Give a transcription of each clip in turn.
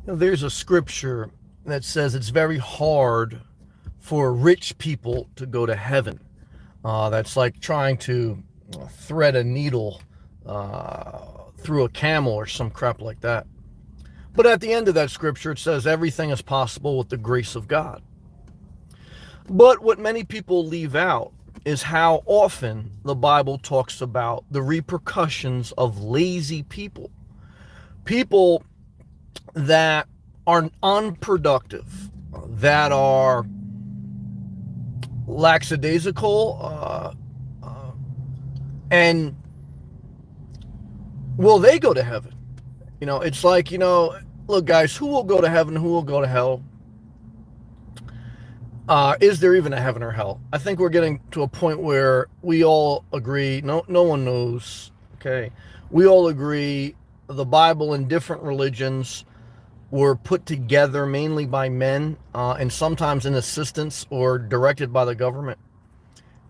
There's a scripture that says it's very hard for rich people to go to heaven. That's like trying to thread a needle through a camel or some crap like that. But at the end of that scripture, it says everything is possible with the grace of God. But what many people leave out is how often the Bible talks about the repercussions of lazy people. People that are unproductive, that are lackadaisical, and will they go to heaven? It's like, look, guys, who will go to heaven? Who will go to hell? Is there even a heaven or hell? I think we're getting to a point where we all agree. No one knows. Okay, we all agree. The Bible and different religions were put together mainly by men, and sometimes in assistance or directed by the government.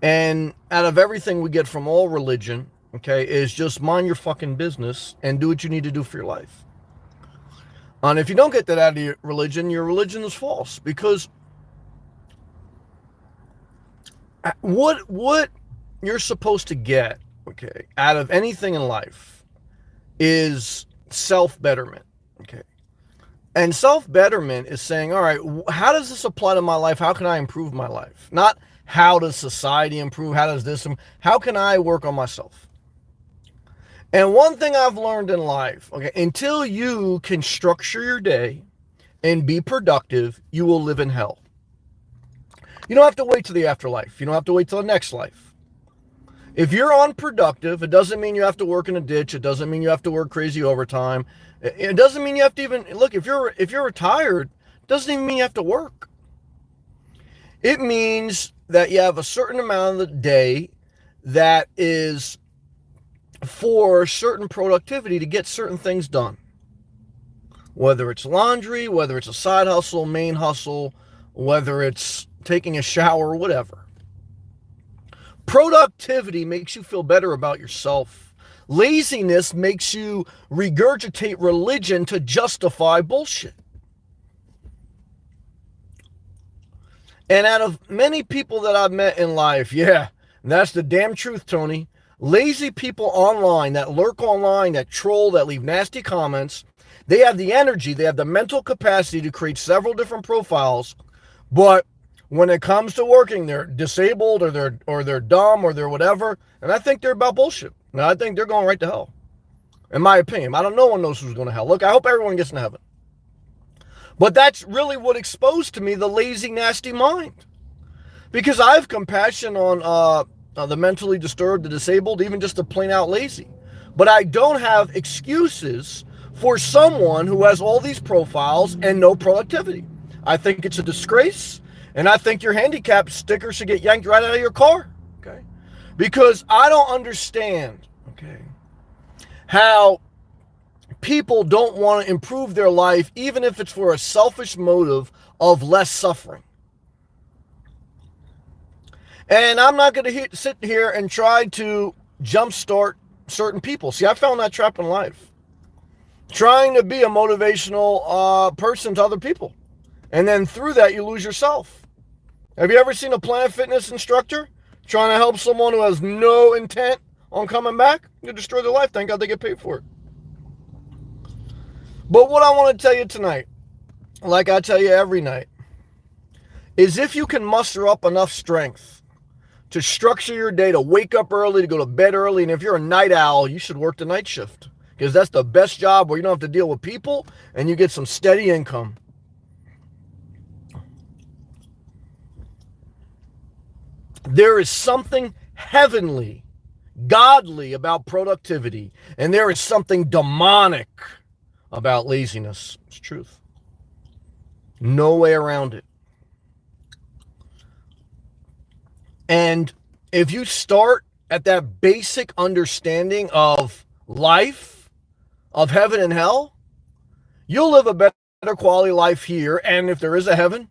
And out of everything we get from all religion, okay, is just mind your fucking business and do what you need to do for your life. And if you don't get that out of your religion is false, because what you're supposed to get, okay, out of anything in life is self-betterment, okay? And self-betterment is saying, all right, how does this apply to my life? How can I improve my life? Not how does society improve? How does this, how can I work on myself? And one thing I've learned in life, okay, until you can structure your day and be productive, you will live in hell. You don't have to wait till the afterlife. You don't have to wait till the next life. If you're unproductive, it doesn't mean you have to work in a ditch. It doesn't mean you have to work crazy overtime. It doesn't mean you have to even look. If you're retired, it doesn't even mean you have to work. It means that you have a certain amount of the day that is for certain productivity to get certain things done. Whether it's laundry, whether it's a side hustle, main hustle, whether it's taking a shower, whatever. Productivity makes you feel better about yourself. Laziness makes you regurgitate religion to justify bullshit. And out of many people that I've met in life, yeah, that's the damn truth, Tony. Lazy people online, that lurk online, that troll, that leave nasty comments, they have the energy, they have the mental capacity to create several different profiles, but when it comes to working, they're disabled or they're dumb or they're whatever, and I think they're about bullshit. Now, I think they're going right to hell, in my opinion. I don't know. No one knows who's going to hell. Look, I hope everyone gets into heaven. But that's really what exposed to me the lazy, nasty mind. Because I have compassion on the mentally disturbed, the disabled, even just the plain out lazy. But I don't have excuses for someone who has all these profiles and no productivity. I think it's a disgrace. And I think your handicap sticker should get yanked right out of your car, okay? Because I don't understand, okay, how people don't want to improve their life, even if it's for a selfish motive of less suffering. And I'm not going to sit here and try to jumpstart certain people. See, I found that trap in life. Trying to be a motivational person to other people. And then through that, you lose yourself. Have you ever seen a Planet Fitness instructor trying to help someone who has no intent on coming back? You destroy their life. Thank God they get paid for it. But what I want to tell you tonight, like I tell you every night, is if you can muster up enough strength to structure your day, to wake up early, to go to bed early, and if you're a night owl, you should work the night shift. Because that's the best job where you don't have to deal with people and you get some steady income. There is something heavenly, godly about productivity, and there is something demonic about laziness. It's truth. No way around it. And if you start at that basic understanding of life, of heaven and hell, you'll live a better quality life here. And if there is a heaven,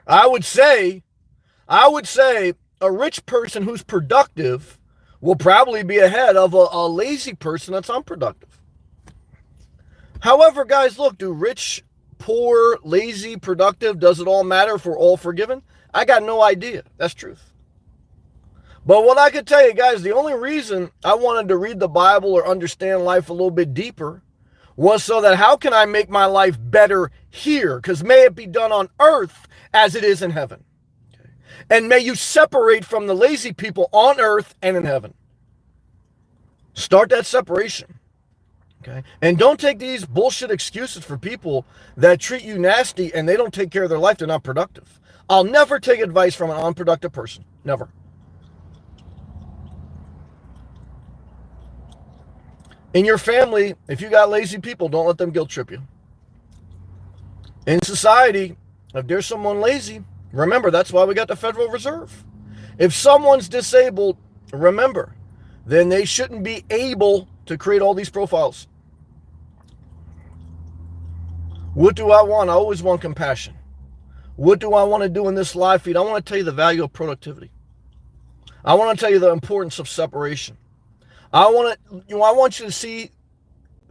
I would say a rich person who's productive will probably be ahead of a lazy person that's unproductive. However, guys, look, do rich poor, lazy, productive, does it all matter if we're all forgiven? I got no idea. That's truth. But what I could tell you guys, the only reason I wanted to read the Bible or understand life a little bit deeper was so that how can I make my life better here? Because may it be done on earth as it is in heaven. Okay. And may you separate from the lazy people on earth and in heaven. Start that separation. Okay. And don't take these bullshit excuses for people that treat you nasty and they don't take care of their life. They're not productive. I'll never take advice from an unproductive person. Never. In your family, if you got lazy people, don't let them guilt trip you. In society, if there's someone lazy, remember, that's why we got the Federal Reserve. If someone's disabled, remember, then they shouldn't be able to create all these profiles. What do I want? I always want compassion. What do I want to do in this live feed? I want to tell you the value of productivity. I want to tell you the importance of separation. I want you to see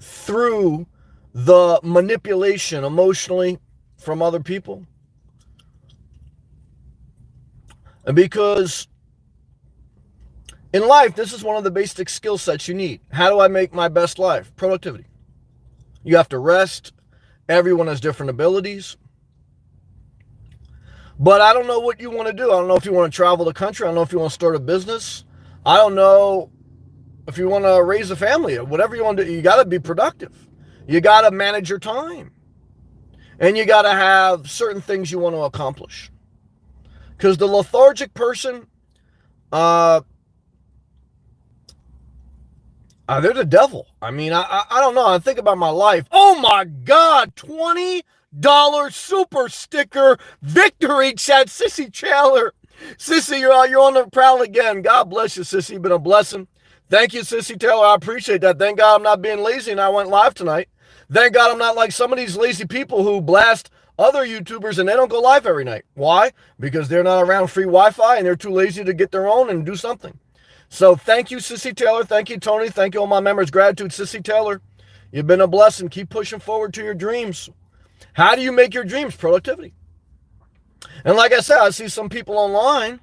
through the manipulation emotionally from other people. And because in life, this is one of the basic skill sets you need. How do I make my best life? Productivity. You have to rest. Everyone has different abilities. But I don't know what you want to do. I don't know if you want to travel the country. I don't know if you want to start a business. I don't know if you want to raise a family, whatever you want to do, you got to be productive. You got to manage your time. And you got to have certain things you want to accomplish. Because the lethargic person, they're the devil. I mean, I don't know. I think about my life. Oh my God, $20 super sticker victory chat, Sissy Chandler. Sissy, you're on the prowl again. God bless you, Sissy. You've been a blessing. Thank you, Sissy Taylor. I appreciate that. Thank God I'm not being lazy and I went live tonight. Thank God I'm not like some of these lazy people who blast other YouTubers and they don't go live every night. Why? Because they're not around free Wi-Fi and they're too lazy to get their own and do something. So thank you, Sissy Taylor. Thank you, Tony. Thank you, all my members. Gratitude, Sissy Taylor. You've been a blessing. Keep pushing forward to your dreams. How do you make your dreams? Productivity. And like I said, I see some people online,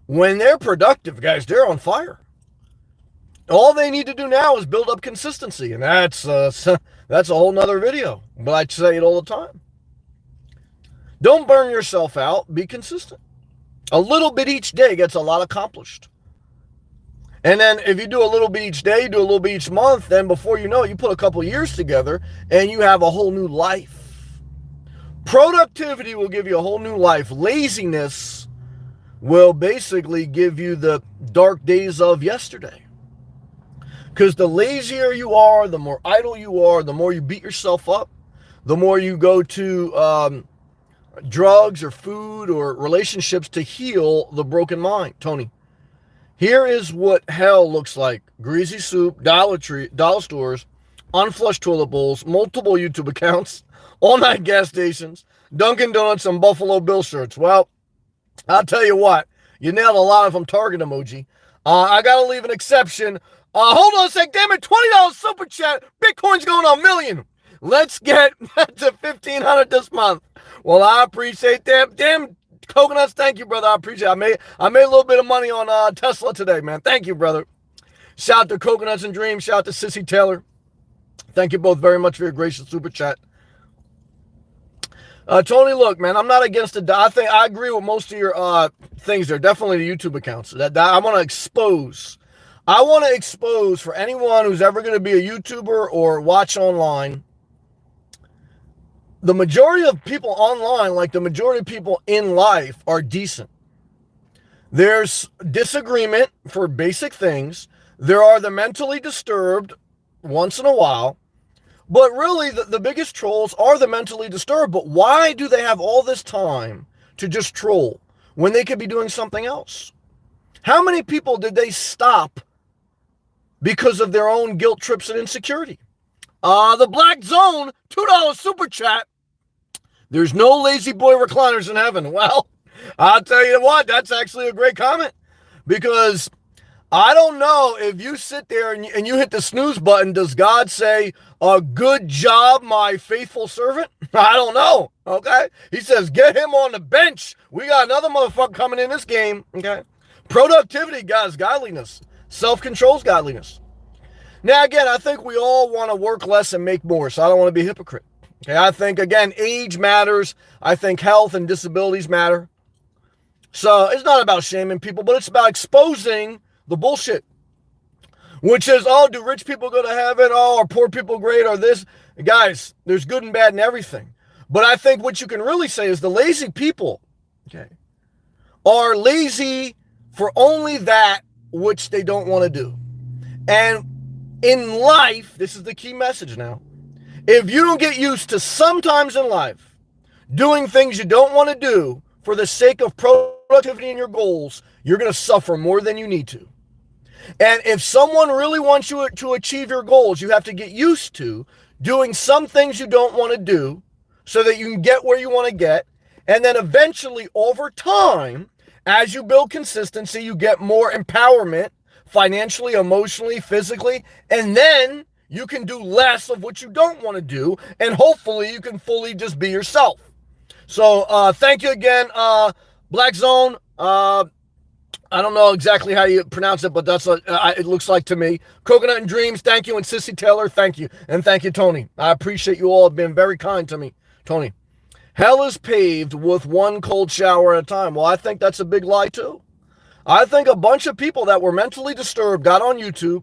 when they're productive, guys, they're on fire. All they need to do now is build up consistency, and that's a whole nother video, but I say it all the time. Don't burn yourself out. Be consistent. A little bit each day gets a lot accomplished. And then if you do a little bit each day, do a little bit each month, then before you know it, you put a couple years together, and you have a whole new life. Productivity will give you a whole new life. Laziness will basically give you the dark days of yesterday. Because the lazier you are, the more idle you are, the more you beat yourself up, the more you go to drugs or food or relationships to heal the broken mind. Tony, here is what hell looks like. Greasy soup, dollar stores, unflushed toilet bowls, multiple YouTube accounts, all-night gas stations, Dunkin' Donuts, and Buffalo Bill shirts. Well, I'll tell you what, you nailed a lot of them. Target emoji. I got to leave an exception. Hold on a sec. Damn it, $20 super chat. Bitcoin's going on $1 million. Let's get to $1,500 this month. Well, I appreciate that. Damn coconuts. Thank you, brother. I appreciate it. I made a little bit of money on Tesla today, man. Thank you, brother. Shout out to Coconuts and Dreams. Shout out to Sissy Taylor. Thank you both very much for your gracious super chat. Tony, look, man, I'm not against it. I think I agree with most of your things there. Definitely the YouTube accounts. That I want to expose. I want to expose for anyone who's ever going to be a YouTuber or watch online. The majority of people online, like the majority of people in life, are decent. There's disagreement for basic things. There are the mentally disturbed once in a while. But really, the biggest trolls are the mentally disturbed. But why do they have all this time to just troll when they could be doing something else? How many people did they stop because of their own guilt trips and insecurity? The Black Zone, $2 super chat. There's no lazy boy recliners in heaven. Well, I'll tell you what, that's actually a great comment. Because I don't know if you sit there and you hit the snooze button, does God say, good job, my faithful servant? I don't know, okay? He says, get him on the bench. We got another motherfucker coming in this game, okay? Productivity, guys, godliness. Self-control is godliness. Now, again, I think we all want to work less and make more, so I don't want to be a hypocrite. Okay, I think, again, age matters. I think health and disabilities matter. So it's not about shaming people, but it's about exposing the bullshit, which is, oh, do rich people go to heaven? Oh, are poor people great? Or this? Guys, there's good and bad in everything. But I think what you can really say is the lazy people, okay, are lazy for only that which they don't want to do. And in life, this is the key message now, if you don't get used to sometimes in life doing things you don't want to do for the sake of productivity and your goals, you're going to suffer more than you need to. And if someone really wants you to achieve your goals, you have to get used to doing some things you don't want to do so that you can get where you want to get. And then eventually, over time, as you build consistency, you get more empowerment financially, emotionally, physically, and then you can do less of what you don't want to do, and hopefully you can fully just be yourself. So thank you again, Black Zone. I don't know exactly how you pronounce it, but that's it looks like to me. Coconut and Dreams, thank you. And Sissy Taylor, thank you. And thank you, Tony. I appreciate you all being very kind to me. Tony, hell is paved with one cold shower at a time. Well, I think that's a big lie, too. I think a bunch of people that were mentally disturbed got on YouTube.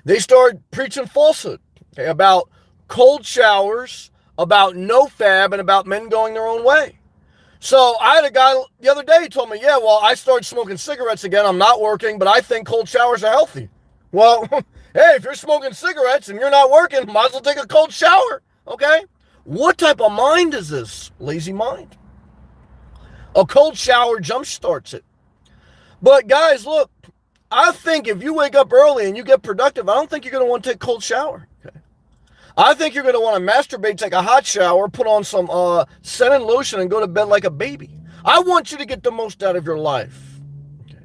They started preaching falsehood, okay, about cold showers, about no fab, and about men going their own way. So I had a guy the other day told me, yeah, well, I started smoking cigarettes again. I'm not working, but I think cold showers are healthy. Well, hey, if you're smoking cigarettes and you're not working, might as well take a cold shower, okay? What type of mind is this? Lazy mind. A cold shower jump starts it. But guys, look, I think if you wake up early and you get productive, I don't think you're going to want to take a cold shower. Okay? I think you're going to want to masturbate, take a hot shower, put on some scent and lotion, and go to bed like a baby. I want you to get the most out of your life. Okay?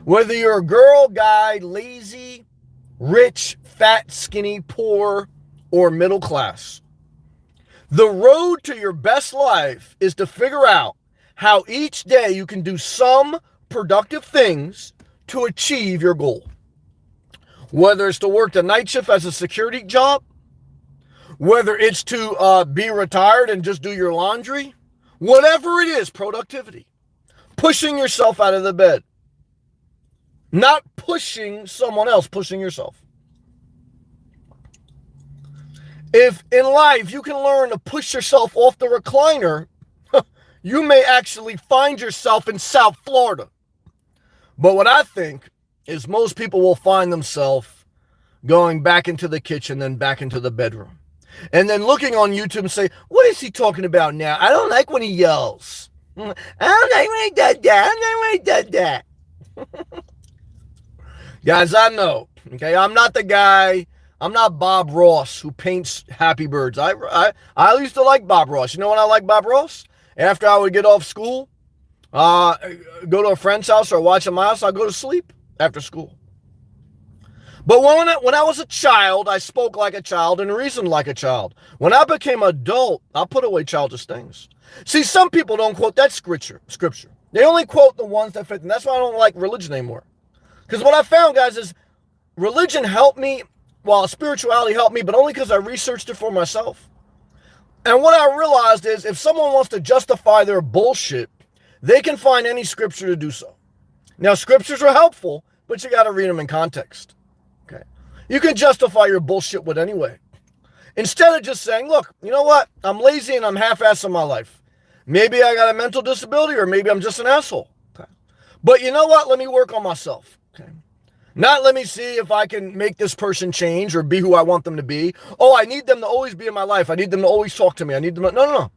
Whether you're a girl, guy, lazy, rich, fat, skinny, poor, or middle class. The road to your best life is to figure out how each day you can do some productive things to achieve your goal. Whether it's to work the night shift as a security job, whether it's to be retired and just do your laundry, whatever it is, productivity. Pushing yourself out of the bed. Not pushing someone else, pushing yourself. If in life you can learn to push yourself off the recliner, you may actually find yourself in South Florida. But what I think is most people will find themselves going back into the kitchen, then back into the bedroom. And then looking on YouTube and say, what is he talking about now? I don't like when he yells. I don't like when he does that. I don't like when he does that. Guys, I know. Okay, I'm not the guy. I'm not Bob Ross who paints happy birds. I used to like Bob Ross. You know when I like Bob Ross? After I would get off school, go to a friend's house or watch at my house, I'd go to sleep after school. But when I was a child, I spoke like a child and reasoned like a child. When I became adult, I put away childish things. See, some people don't quote that scripture. They only quote the ones that fit, and that's why I don't like religion anymore. Because what I found, guys, is religion helped me, while spirituality helped me, but only because I researched it for myself. And what I realized is if someone wants to justify their bullshit, they can find any scripture to do so. Now, scriptures are helpful, but you got to read them in context. Okay, you can justify your bullshit with any way. Instead of just saying, look, you know what? I'm lazy and I'm half-assed in my life. Maybe I got a mental disability or maybe I'm just an asshole. Okay. But you know what? Let me work on myself. Okay. Not let me see if I can make this person change or be who I want them to be. Oh, I need them to always be in my life. I need them to always talk to me. I need them to... No.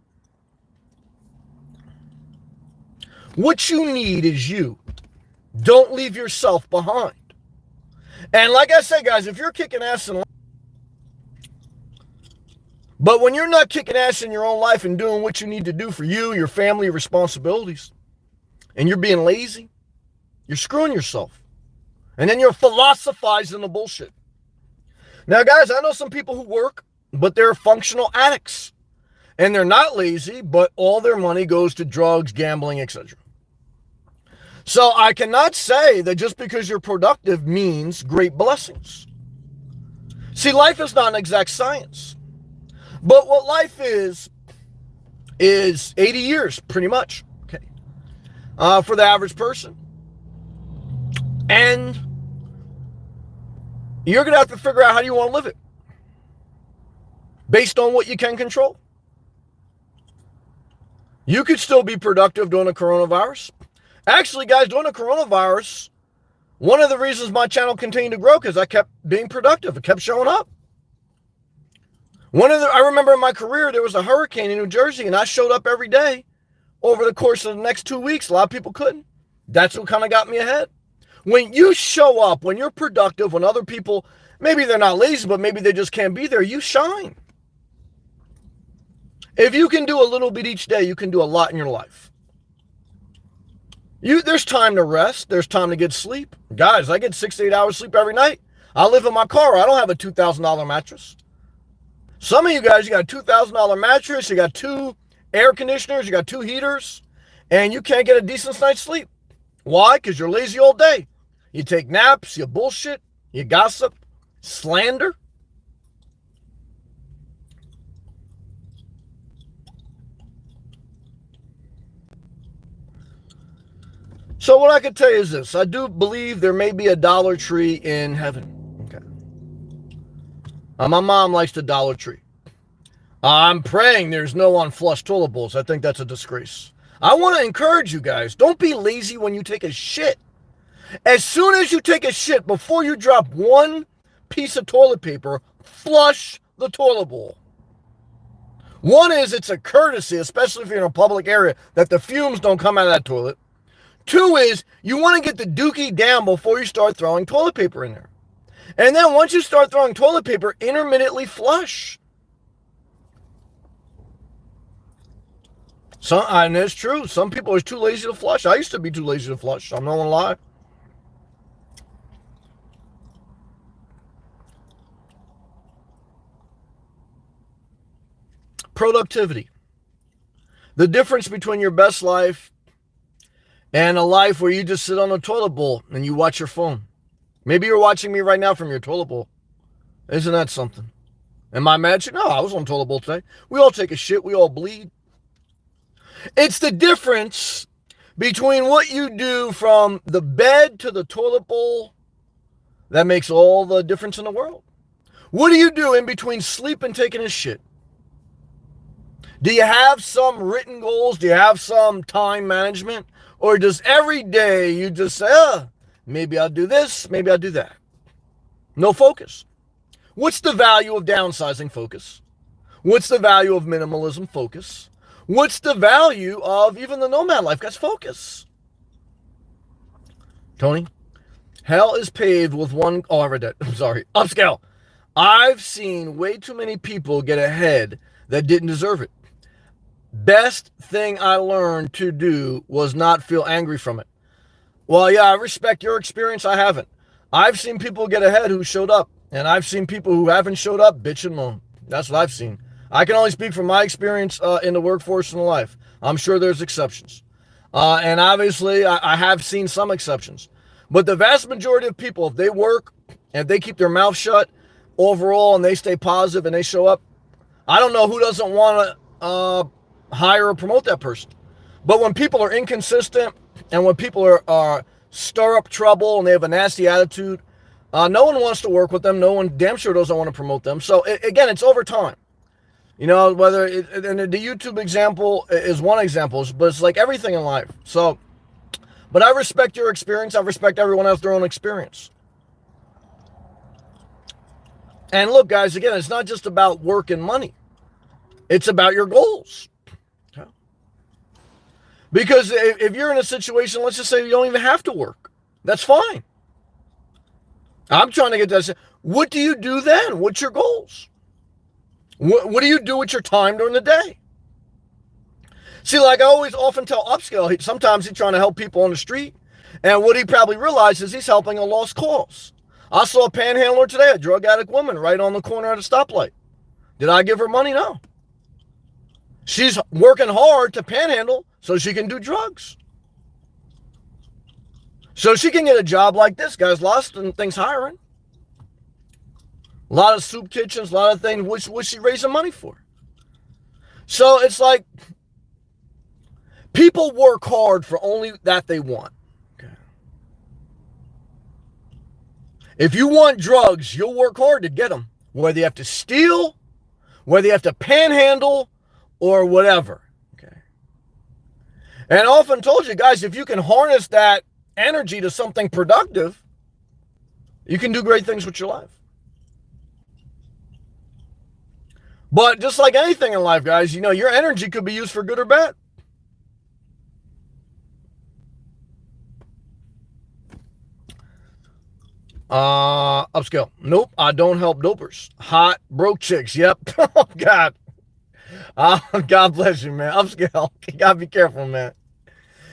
What you need is you. Don't leave yourself behind. And like I said, guys, if you're kicking ass in life, but when you're not kicking ass in your own life and doing what you need to do for you, your family, your responsibilities, and you're being lazy, you're screwing yourself. And then you're philosophizing the bullshit. Now, guys, I know some people who work, but they're functional addicts. And they're not lazy, but all their money goes to drugs, gambling, etc. So I cannot say that just because you're productive means great blessings. See, life is not an exact science. But what life is 80 years, pretty much, okay, for the average person. And you're going to have to figure out how you want to live it based on what you can control. You could still be productive during the coronavirus. Actually, guys, during the coronavirus, one of the reasons my channel continued to grow because I kept being productive. It kept showing up. I remember in my career, there was a hurricane in New Jersey, and I showed up every day over the course of the next 2 weeks. A lot of people couldn't. That's what kind of got me ahead. When you show up, when you're productive, when other people, maybe they're not lazy, but maybe they just can't be there, you shine. If you can do a little bit each day, you can do a lot in your life. There's time to rest. There's time to get sleep. Guys, I get 6 to 8 hours sleep every night. I live in my car. I don't have a $2,000 mattress. Some of you guys, you got a $2,000 mattress, you got 2 air conditioners, you got 2 heaters, and you can't get a decent night's sleep. Why? Because you're lazy all day. You take naps, you bullshit, you gossip, slander. So what I could tell you is this. I do believe there may be a Dollar Tree in heaven. Okay. My mom likes the Dollar Tree. I'm praying there's no unflushed toilet bowls. I think that's a disgrace. I want to encourage you guys. Don't be lazy when you take a shit. As soon as you take a shit, before you drop one piece of toilet paper, flush the toilet bowl. One is it's a courtesy, especially if you're in a public area, that the fumes don't come out of that toilet. 2 is you want to get the dookie down before you start throwing toilet paper in there. And then once you start throwing toilet paper, intermittently flush. And it's true. Some people are too lazy to flush. I used to be too lazy to flush. I'm not going to lie. Productivity. The difference between your best life and a life where you just sit on a toilet bowl and you watch your phone. Maybe you're watching me right now from your toilet bowl. Isn't that something? Am I magic? No, I was on toilet bowl today. We all take a shit. We all bleed. It's the difference between what you do from the bed to the toilet bowl that makes all the difference in the world. What do you do in between sleep and taking a shit? Do you have some written goals? Do you have some time management? Or does every day you just say, maybe I'll do this, maybe I'll do that? No focus. What's the value of downsizing? Focus. What's the value of minimalism? Focus. What's the value of even the nomad life? Guys, focus. Tony, hell is paved with one... Oh, I read that. I'm sorry. Upscale. I've seen way too many people get ahead that didn't deserve it. Best thing I learned to do was not feel angry from it. Well, yeah, I respect your experience. I haven't. I've seen people get ahead who showed up, and I've seen people who haven't showed up bitch and moan. That's what I've seen. I can only speak from my experience in the workforce and life. I'm sure there's exceptions. And obviously, I have seen some exceptions. But the vast majority of people, if they work, and if they keep their mouth shut overall, and they stay positive, and they show up, I don't know who doesn't want to hire or promote that person. But when people are inconsistent and when people are stir up trouble and they have a nasty attitude, no one wants to work with them. No one damn sure doesn't want to promote them. So again, it's over time. You know, and the YouTube example is one example, but it's like everything in life. So, but I respect your experience. I respect everyone else their own experience. And look, guys, again, it's not just about work and money. It's about your goals. Because if you're in a situation, let's just say you don't even have to work. That's fine. I'm trying to get that. What do you do then? What's your goals? What do you do with your time during the day? See, like I often tell Upscale, sometimes he's trying to help people on the street. And what he probably realized is he's helping a lost cause. I saw a panhandler today, a drug addict woman, right on the corner at a stoplight. Did I give her money? No. She's working hard to panhandle so she can do drugs. So she can get a job like this. Guys, lost and things hiring. A lot of soup kitchens, a lot of things. What's she raising money for? So it's like people work hard for only that they want. Okay. If you want drugs, you'll work hard to get them. Whether you have to steal, whether you have to panhandle, or whatever. Okay. And I often told you guys, if you can harness that energy to something productive, you can do great things with your life. But just like anything in life, guys, you know, your energy could be used for good or bad. Upscale. Nope, I don't help dopers. Hot, broke chicks. Yep. Oh, God. God bless you, man. Upscale. You gotta be careful, man.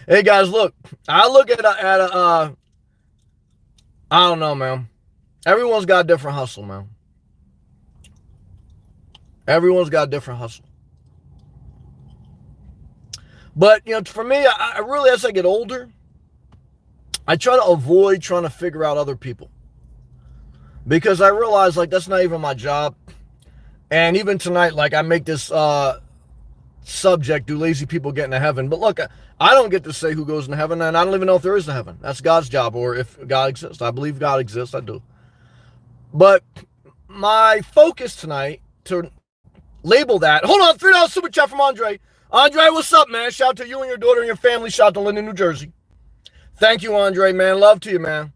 Hey, guys, look. I look at I don't know, man. Everyone's got a different hustle, man. Everyone's got a different hustle. But, you know, for me, I really, as I get older, I try to avoid trying to figure out other people. Because I realize, like, that's not even my job. And even tonight, like, I make this subject, do lazy people get into heaven? But look, I don't get to say who goes into heaven, and I don't even know if there is a heaven. That's God's job, or if God exists. I believe God exists, I do. But my focus tonight, to label that, hold on, $3 super chat from Andre. Andre, what's up, man? Shout out to you and your daughter and your family. Shout out to Linden, New Jersey. Thank you, Andre, man. Love to you, man.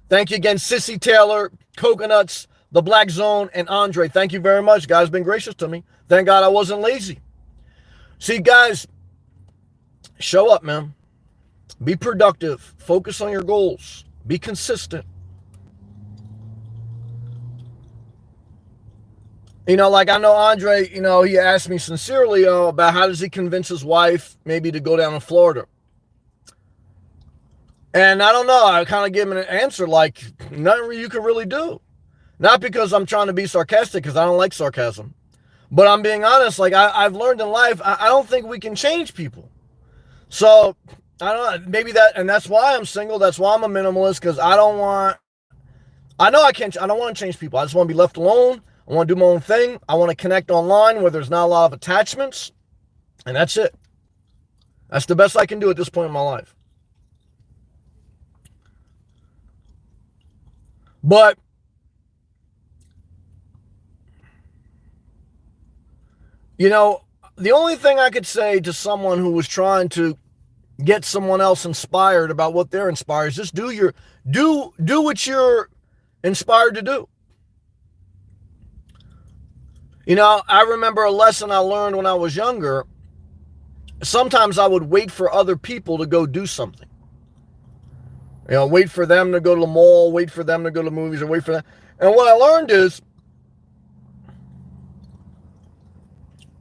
Thank you again, Sissy Taylor, Coconuts, The Black Zone, and Andre. Thank you very much. Guys, been gracious to me. Thank God I wasn't lazy. See, guys, show up, man. Be productive. Focus on your goals. Be consistent. You know, like I know Andre, you know, he asked me sincerely about how does he convince his wife maybe to go down to Florida. And I don't know, I kind of give him an answer like nothing you can really do. Not because I'm trying to be sarcastic, because I don't like sarcasm. But I'm being honest, like I've learned in life, I don't think we can change people. So, I don't know, maybe that, and that's why I'm single, that's why I'm a minimalist, because I don't want to change people. I just want to be left alone. I want to do my own thing. I want to connect online where there's not a lot of attachments. And that's it. That's the best I can do at this point in my life. But you know, the only thing I could say to someone who was trying to get someone else inspired about what they're inspired is just do what you're inspired to do. You know, I remember a lesson I learned when I was younger. Sometimes I would wait for other people to go do something. You know, wait for them to go to the mall, wait for them to go to the movies, or wait for them. And what I learned is,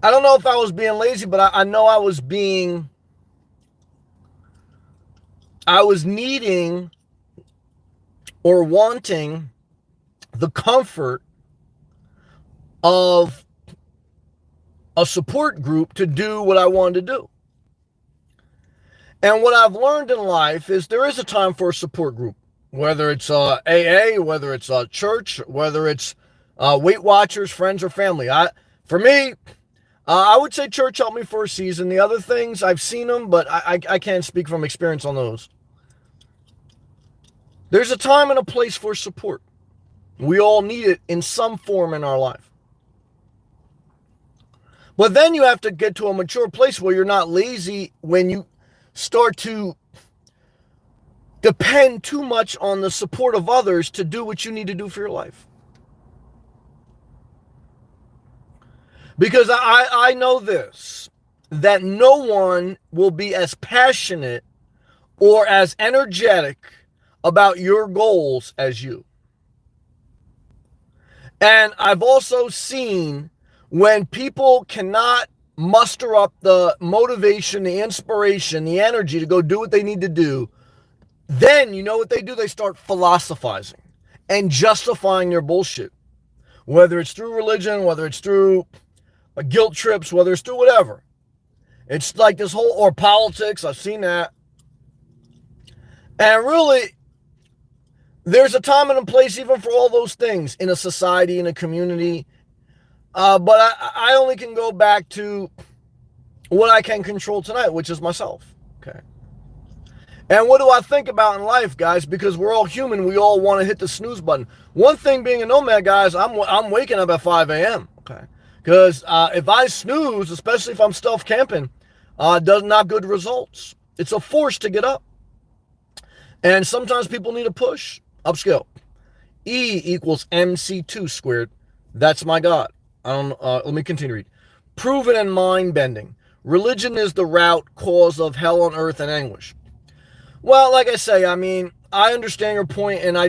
I don't know if I was being lazy, but I know I was needing or wanting the comfort of a support group to do what I wanted to do. And what I've learned in life is there is a time for a support group, whether it's AA, whether it's a church, whether it's Weight Watchers, friends, or family. For me, I would say church helped me for a season. The other things, I've seen them, but I can't speak from experience on those. There's a time and a place for support. We all need it in some form in our life. But then you have to get to a mature place where you're not lazy when you start to depend too much on the support of others to do what you need to do for your life. Because I know this, that no one will be as passionate or as energetic about your goals as you. And I've also seen when people cannot muster up the motivation, the inspiration, the energy to go do what they need to do, Then you know what they do? They start philosophizing and justifying their bullshit. Whether it's through religion, whether it's through guilt trips, whether it's through whatever. It's like this whole, or politics, I've seen that. And really, there's a time and a place even for all those things in a society, in a community. But I only can go back to what I can control tonight, which is myself. Okay. And what do I think about in life, guys? Because we're all human. We all want to hit the snooze button. One thing being a nomad, guys, I'm waking up at 5 a.m. Okay. Because if I snooze, especially if I'm stealth camping, does not good results. It's a force to get up. And sometimes people need a push. Upskill. E equals MC2 squared. That's my God. Let me continue to read. Proven and mind-bending. Religion is the route cause of hell on earth and anguish. Well, like I say, I mean, I understand your point, and I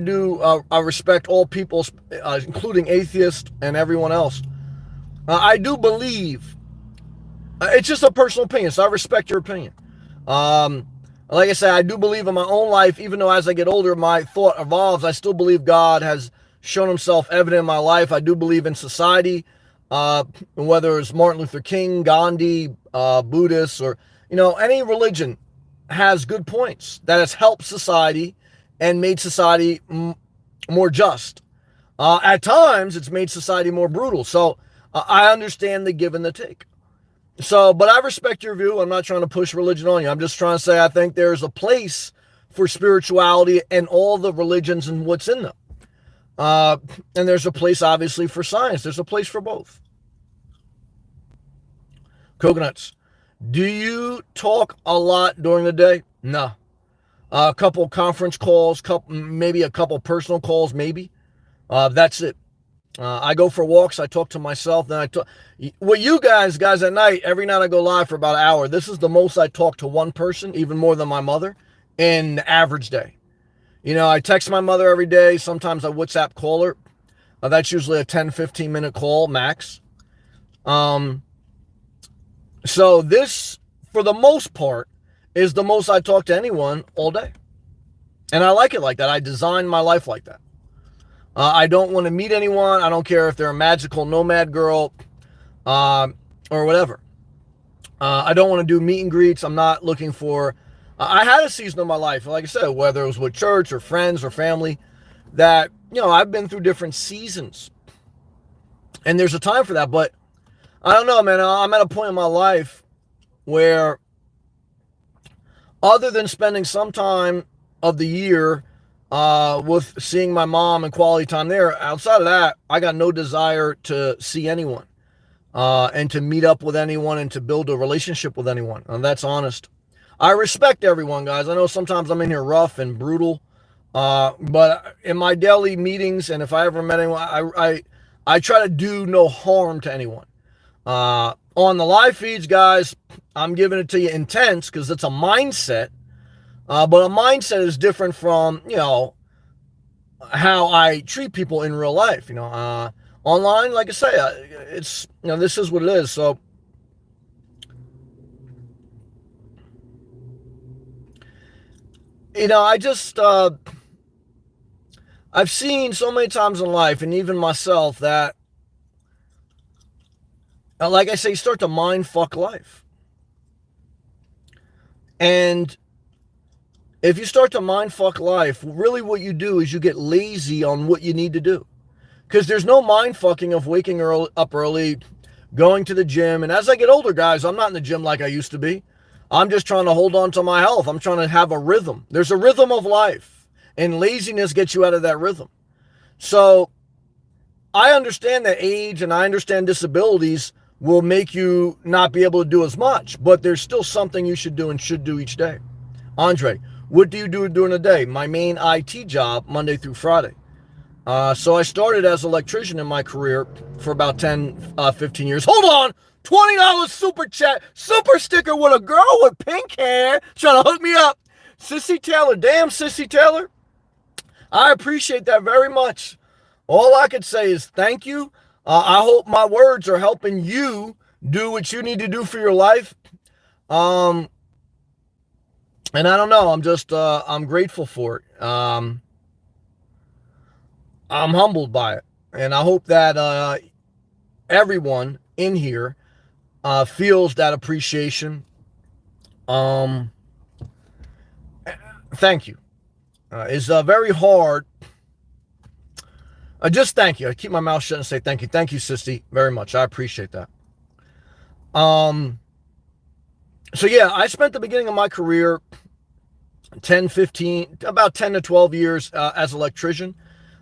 respect all people, including atheists and everyone else. I do believe, it's just a personal opinion, so I respect your opinion. Like I said, I do believe in my own life, even though as I get older, my thought evolves. I still believe God has shown himself evident in my life. I do believe in society, whether it's Martin Luther King, Gandhi, Buddhists, or, any religion has good points that has helped society and made society more just. At times, it's made society more brutal. So I understand the give and the take. So, but I respect your view. I'm not trying to push religion on you. I'm just trying to say I think there's a place for spirituality and all the religions and what's in them. And there's a place, obviously, for science. There's a place for both. Coconuts. Do you talk a lot during the day? No. A couple conference calls, maybe a couple personal calls, maybe. That's it. I go for walks. I talk to myself. Then I talk. Well, you guys at night, every night I go live for about an hour. This is the most I talk to one person, even more than my mother, in the average day. I text my mother every day. Sometimes I WhatsApp call her. That's usually a 10, 15-minute call max. So this, for the most part, is the most I talk to anyone all day. And I like it like that. I designed my life like that. I don't want to meet anyone. I don't care if they're a magical nomad girl or whatever. I don't want to do meet and greets. I'm not looking for... I had a season of my life, like I said, whether it was with church or friends or family, that, I've been through different seasons. And there's a time for that, but I don't know, man. I'm at a point in my life where, other than spending some time of the year with seeing my mom and quality time there, outside of that, I got no desire to see anyone and to meet up with anyone and to build a relationship with anyone. And that's honest. I respect everyone, guys. I know sometimes I'm in here rough and brutal, but in my daily meetings, and if I ever met anyone, I try to do no harm to anyone. On the live feeds, guys, I'm giving it to you intense because it's a mindset. But a mindset is different from, how I treat people in real life. Online, like I say, it's, this is what it is. So, I just, I've seen so many times in life, and even myself, that, like I say, start to mind fuck life. And if you start to mind fuck life, really what you do is you get lazy on what you need to do. Because there's no mind fucking of waking up early, going to the gym. And as I get older, guys, I'm not in the gym like I used to be. I'm just trying to hold on to my health. I'm trying to have a rhythm. There's a rhythm of life. And laziness gets you out of that rhythm. So I understand that age and I understand disabilities will make you not be able to do as much. But there's still something you should do and should do each day. Andre, what do you do during the day? My main IT job, Monday through Friday. So I started as an electrician in my career for about 10, 15 years. Hold on! $20 super chat, super sticker with a girl with pink hair trying to hook me up. Sissy Taylor, damn Sissy Taylor. I appreciate that very much. All I could say is thank you. I hope my words are helping you do what you need to do for your life. And I don't know, I'm just, I'm grateful for it. I'm humbled by it. And I hope that everyone in here feels that appreciation. Um, Thank you. It's very hard. Just thank you. I keep my mouth shut and say thank you. Thank you, Sissy, very much. I appreciate that. Um, so yeah, I spent the beginning of my career 10, 15, about 10 to 12 years as an electrician.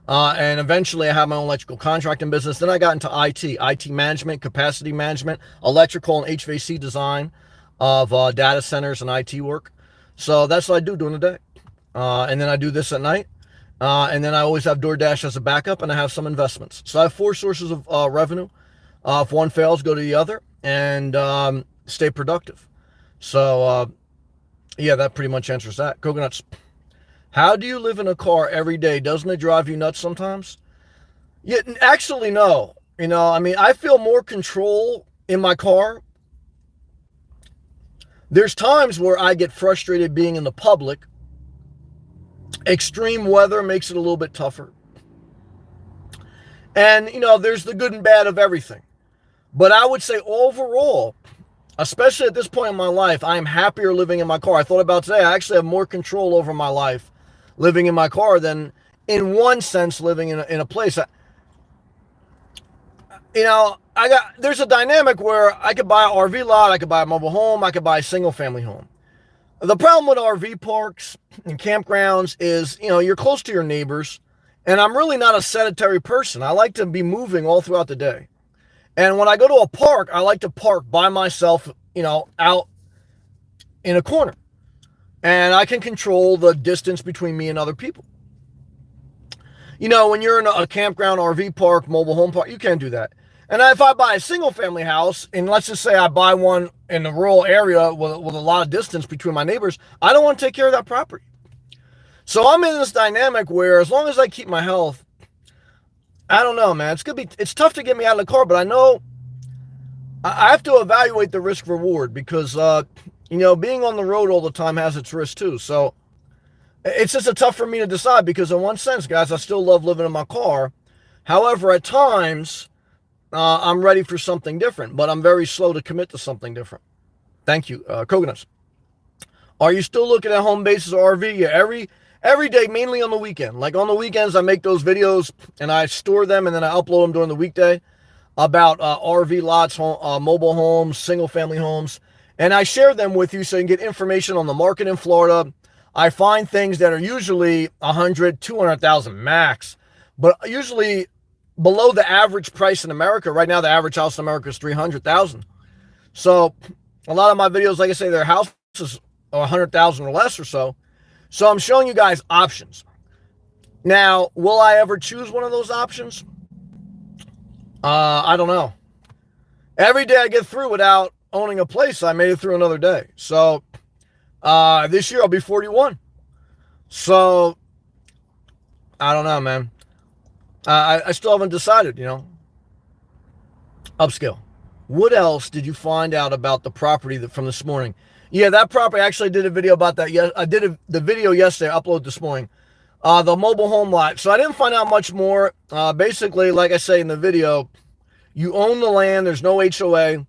And eventually I had my own electrical contracting business. Then I got into IT management, capacity management, electrical and HVAC design of data centers and IT work. So that's what I do during the day. And then I do this at night. And then I always have DoorDash as a backup, and I have some investments. So I have four sources of revenue. If one fails, go to the other and stay productive. So, yeah, that pretty much answers that. Coconuts. How do you live in a car every day? Doesn't it drive you nuts sometimes? Yeah, actually, no. I mean, I feel more control in my car. There's times where I get frustrated being in the public. Extreme weather makes it a little bit tougher. And, there's the good and bad of everything. But I would say overall, especially at this point in my life, I'm happier living in my car. I thought about today, I actually have more control over my life living in my car than, in one sense, living in a place. There's a dynamic where I could buy an RV lot, I could buy a mobile home, I could buy a single family home. The problem with RV parks and campgrounds is, you're close to your neighbors, and I'm really not a sedentary person. I like to be moving all throughout the day. And when I go to a park, I like to park by myself, out in a corner. And I can control the distance between me and other people. When you're in a campground, RV park, mobile home park, you can't do that. And if I buy a single family house, and let's just say I buy one in a rural area with a lot of distance between my neighbors, I don't want to take care of that property. So I'm in this dynamic where as long as I keep my health, I don't know, man. It's tough to get me out of the car, but I know I have to evaluate the risk reward because, being on the road all the time has its risk too. So it's just tough for me to decide because in one sense, guys, I still love living in my car. However, at times, I'm ready for something different, but I'm very slow to commit to something different. Thank you. Coconuts. Are you still looking at home bases or RV? Yeah, every day, mainly on the weekend. Like on the weekends, I make those videos and I store them and then I upload them during the weekday about RV lots, mobile homes, single family homes. And I share them with you so you can get information on the market in Florida. I find things that are usually 100, 200,000 max, but usually below the average price in America. Right now, the average house in America is 300,000. So a lot of my videos, like I say, their houses are 100,000 or less or so. So I'm showing you guys options. Now, will I ever choose one of those options? I don't know. Every day I get through without owning a place, I made it through another day. So this year I'll be 41. So I don't know, man. I still haven't decided, Upscale. What else did you find out about the property from this morning? Yeah, that property, actually did a video about that. Yeah, I did the video yesterday, upload this morning. The mobile home lot. So I didn't find out much more. Basically, like I say in the video, you own the land. There's no HOA.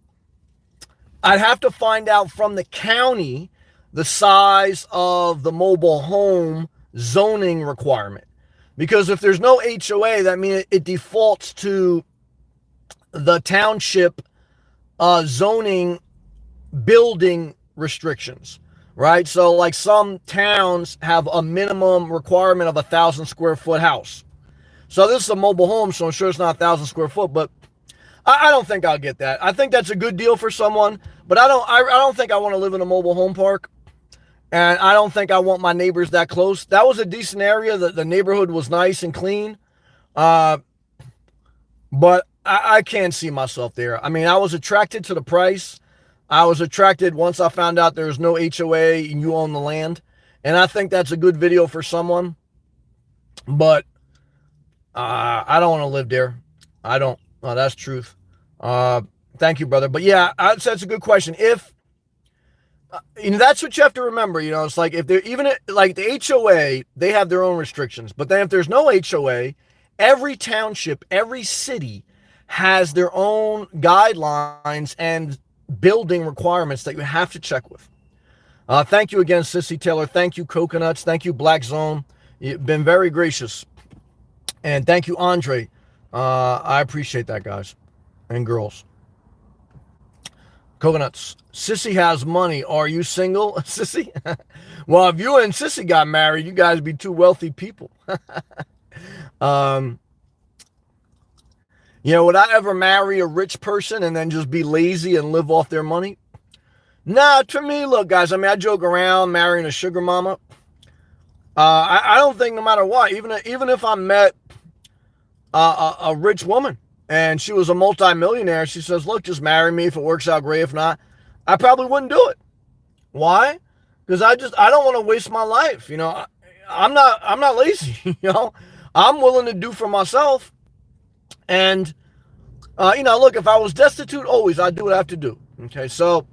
I'd have to find out from the county the size of the mobile home zoning requirement. Because if there's no HOA, that means it defaults to the township zoning building restrictions, right? So like some towns have a minimum requirement of 1,000 square foot house. So this is a mobile home, so I'm sure it's not 1,000 square foot, but I don't think I'll get that. I think that's a good deal for someone, but I don't think I want to live in a mobile home park. And I don't think I want my neighbors that close. That was a decent area. The neighborhood was nice and clean. But I can't see myself there. I mean, I was attracted to the price. I was attracted once I found out there's no HOA and you own the land. And I think that's a good video for someone. But I don't want to live there. I don't. Oh, that's truth. Thank you, brother. But yeah, that's a good question. That's what you have to remember. It's like if they're even like the HOA, they have their own restrictions. But then if there's no HOA, every township, every city has their own guidelines and building requirements that you have to check with. Thank you again, Sissy Taylor. Thank you, Coconuts. Thank you, Black Zone. You've been very gracious. And thank you, Andre. I appreciate that, guys and girls. Coconuts. Sissy has money. Are you single, Sissy? Well, if you and Sissy got married, you guys would be two wealthy people. Would I ever marry a rich person and then just be lazy and live off their money? Nah, to me, look, guys, I joke around marrying a sugar mama. I don't think no matter what, even if I met a rich woman and she was a multimillionaire, she says, look, just marry me if it works out great. If not, I probably wouldn't do it. Why? Because I don't want to waste my life. I'm not lazy. I'm willing to do for myself. And, look, if I was destitute, always I'd do what I have to do. Okay. So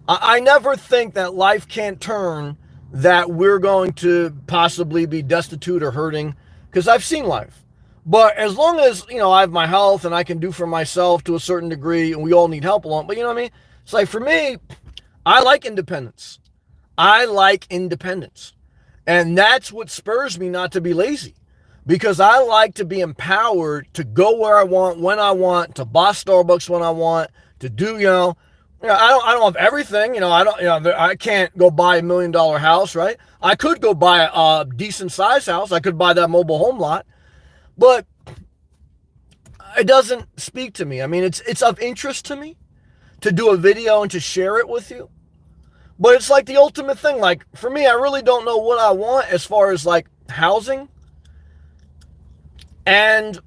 I never think that life can't turn, that we're going to possibly be destitute or hurting, because I've seen life. But as long as, I have my health and I can do for myself to a certain degree, and we all need help along, but you know what I mean? It's like, for me, I like independence. And that's what spurs me not to be lazy, because I like to be empowered to go where I want, when I want, to buy Starbucks when I want, to do, I don't have everything, I can't go buy $1 million house, right? I could go buy a decent size house. I could buy that mobile home lot. But it doesn't speak to me. It's of interest to me to do a video and to share it with you. But it's like the ultimate thing. Like, for me, I really don't know what I want as far as like housing. And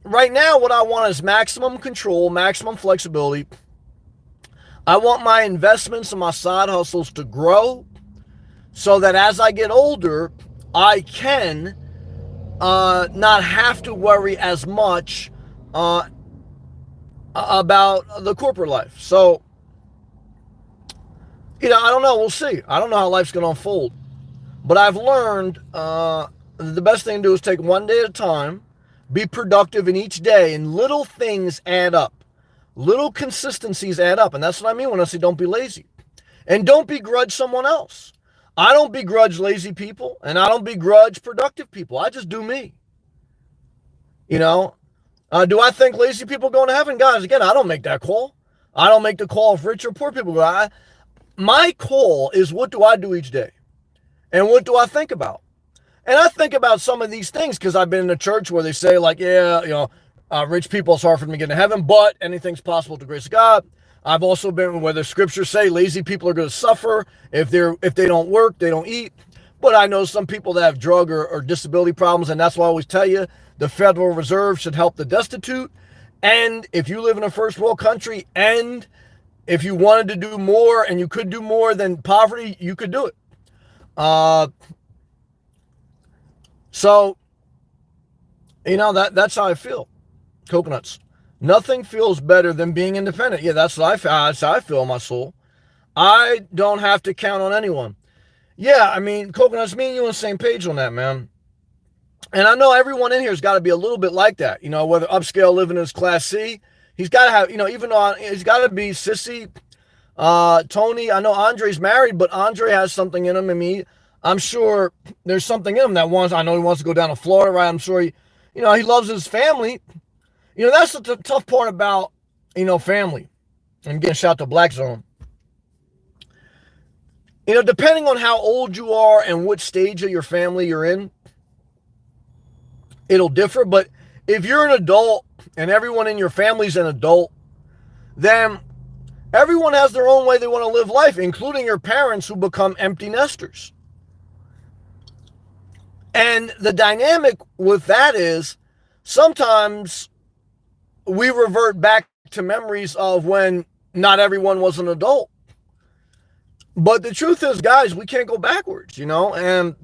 right now, what I want is maximum control, maximum flexibility. I want my investments and my side hustles to grow so that as I get older, I can not have to worry as much about the corporate life. So, I don't know. We'll see. I don't know how life's going to unfold. But I've learned the best thing to do is take one day at a time, be productive in each day, and little things add up. Little consistencies add up. And that's what I mean when I say don't be lazy. And don't begrudge someone else. I don't begrudge lazy people, and I don't begrudge productive people. I just do me. Do I think lazy people going to heaven? Guys, again, I don't make that call. I don't make the call if rich or poor people go. My call is, what do I do each day? And what do I think about? And I think about some of these things because I've been in a church where they say, like, rich people, it's hard for them to get into heaven, but anything's possible with the grace of God. I've also been where the scriptures say lazy people are going to suffer if they don't work, they don't eat. But I know some people that have drug or disability problems, and that's why I always tell you the Federal Reserve should help the destitute. And if you live in a first world country, and if you wanted to do more and you could do more than poverty, you could do it. So, that's how I feel. Coconuts. Nothing feels better than being independent. Yeah, that's how I feel in my soul. I don't have to count on anyone. Yeah, Coconuts, me and you on the same page on that, man. And I know everyone in here has got to be a little bit like that. Whether upscale living is Class C, he's got to have, even though he's got to be Sissy, Tony. I know Andre's married, but Andre has something in him. I'm sure there's something in him I know he wants to go down to Florida, right? I'm sure he loves his family. That's the tough part about, family. I'm getting a shout to Black Zone. Depending on how old you are and what stage of your family you're in, it'll differ. But if you're an adult and everyone in your family's an adult, then everyone has their own way they want to live life, including your parents who become empty nesters. And the dynamic with that is sometimes we revert back to memories of when not everyone was an adult. But the truth is, guys, we can't go backwards, and I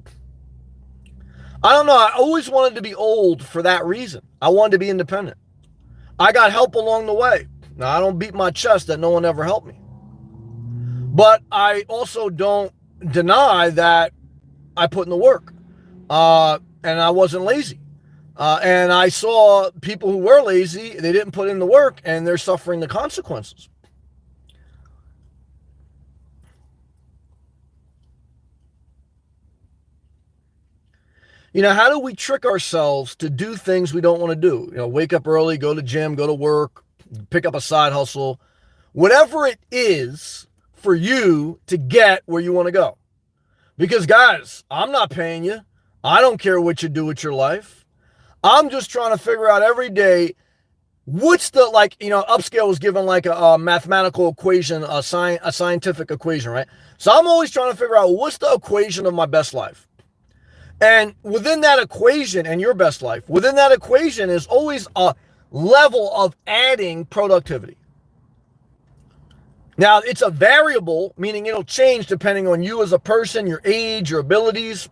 don't know. I always wanted to be old for that reason. I wanted to be independent. I got help along the way. Now, I don't beat my chest that no one ever helped me. But I also don't deny that I put in the work. And I wasn't lazy. And I saw people who were lazy, they didn't put in the work, and they're suffering the consequences. How do we trick ourselves to do things we don't want to do? Wake up early, go to gym, go to work, pick up a side hustle, whatever it is for you to get where you want to go. Because guys, I'm not paying you. I don't care what you do with your life. I'm just trying to figure out every day what's the, upscale was given like a mathematical equation, a scientific equation, right? So I'm always trying to figure out what's the equation of my best life. And within that equation, and your best life, within that equation is always a level of adding productivity. Now, it's a variable, meaning it'll change depending on you as a person, your age, your abilities,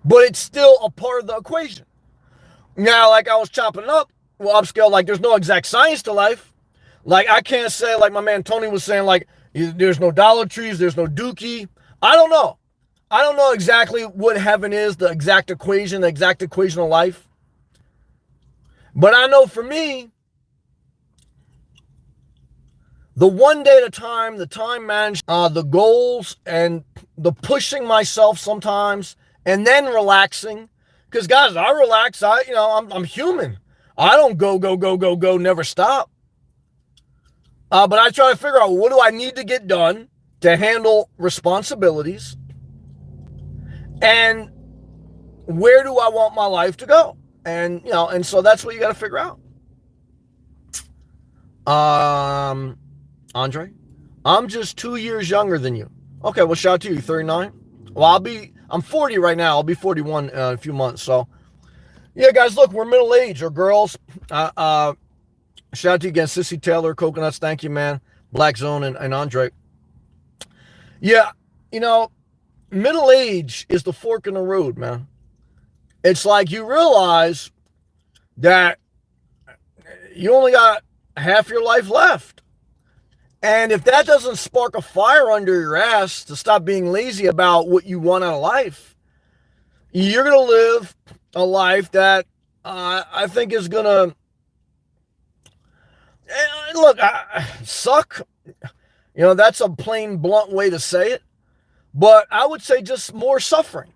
but it's still a part of the equation. Now, like I was chopping up, upscale, there's no exact science to life. I can't say, like my man Tony was saying, there's no Dollar Trees, there's no Dookie. I don't know. I don't know exactly what heaven is, the exact equation of life. But I know for me, the one day at a time, the time management, the goals, and the pushing myself sometimes, and then relaxing. Because guys, I relax. I'm human. I don't go, never stop. But I try to figure out, what do I need to get done to handle responsibilities? And where do I want my life to go? And, and so that's what you got to figure out. Andre, I'm just 2 years younger than you. Okay, well, shout out to you. 39? Well, I'm 40 right now. I'll be 41 in a few months. So, yeah, guys, look, we're middle-aged, or girls. Shout out to you again, Sissy Taylor, Coconuts. Thank you, man. Black Zone and Andre. Yeah, middle age is the fork in the road, man. It's like you realize that you only got half your life left. And if that doesn't spark a fire under your ass to stop being lazy about what you want out of life, you're going to live a life that I think is going to, look, suck. That's a plain, blunt way to say it. But I would say just more suffering.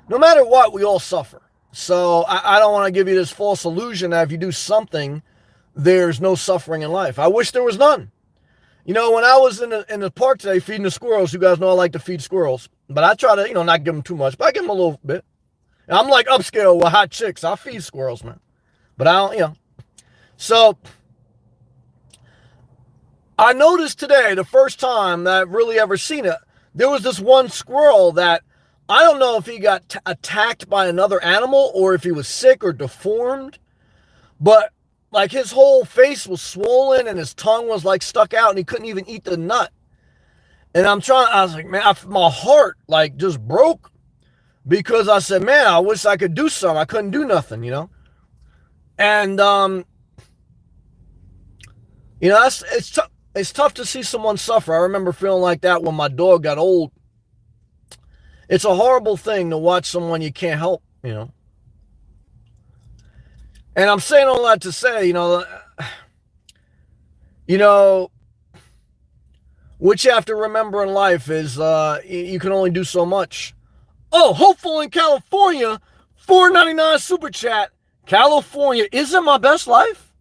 No matter what, we all suffer. So I don't want to give you this false illusion that if you do something, there's no suffering in life. I wish there was none. When I was in the park today feeding the squirrels, you guys know I like to feed squirrels. But I try to, not give them too much, but I give them a little bit. And I'm like upscale with hot chicks. I feed squirrels, man. But I don't, So I noticed today, the first time that I've really ever seen it, there was this one squirrel that I don't know if he got attacked by another animal or if he was sick or deformed, but his whole face was swollen and his tongue was stuck out and he couldn't even eat the nut. And I was like, man, my heart just broke because I said, man, I wish I could do something. I couldn't do nothing, And, it's tough to see someone suffer. I remember feeling like that when my dog got old. It's a horrible thing to watch someone you can't help, And I'm saying all that to say, what you have to remember in life is you can only do so much. Oh, hopeful in California, $4.99 super chat. California isn't my best life?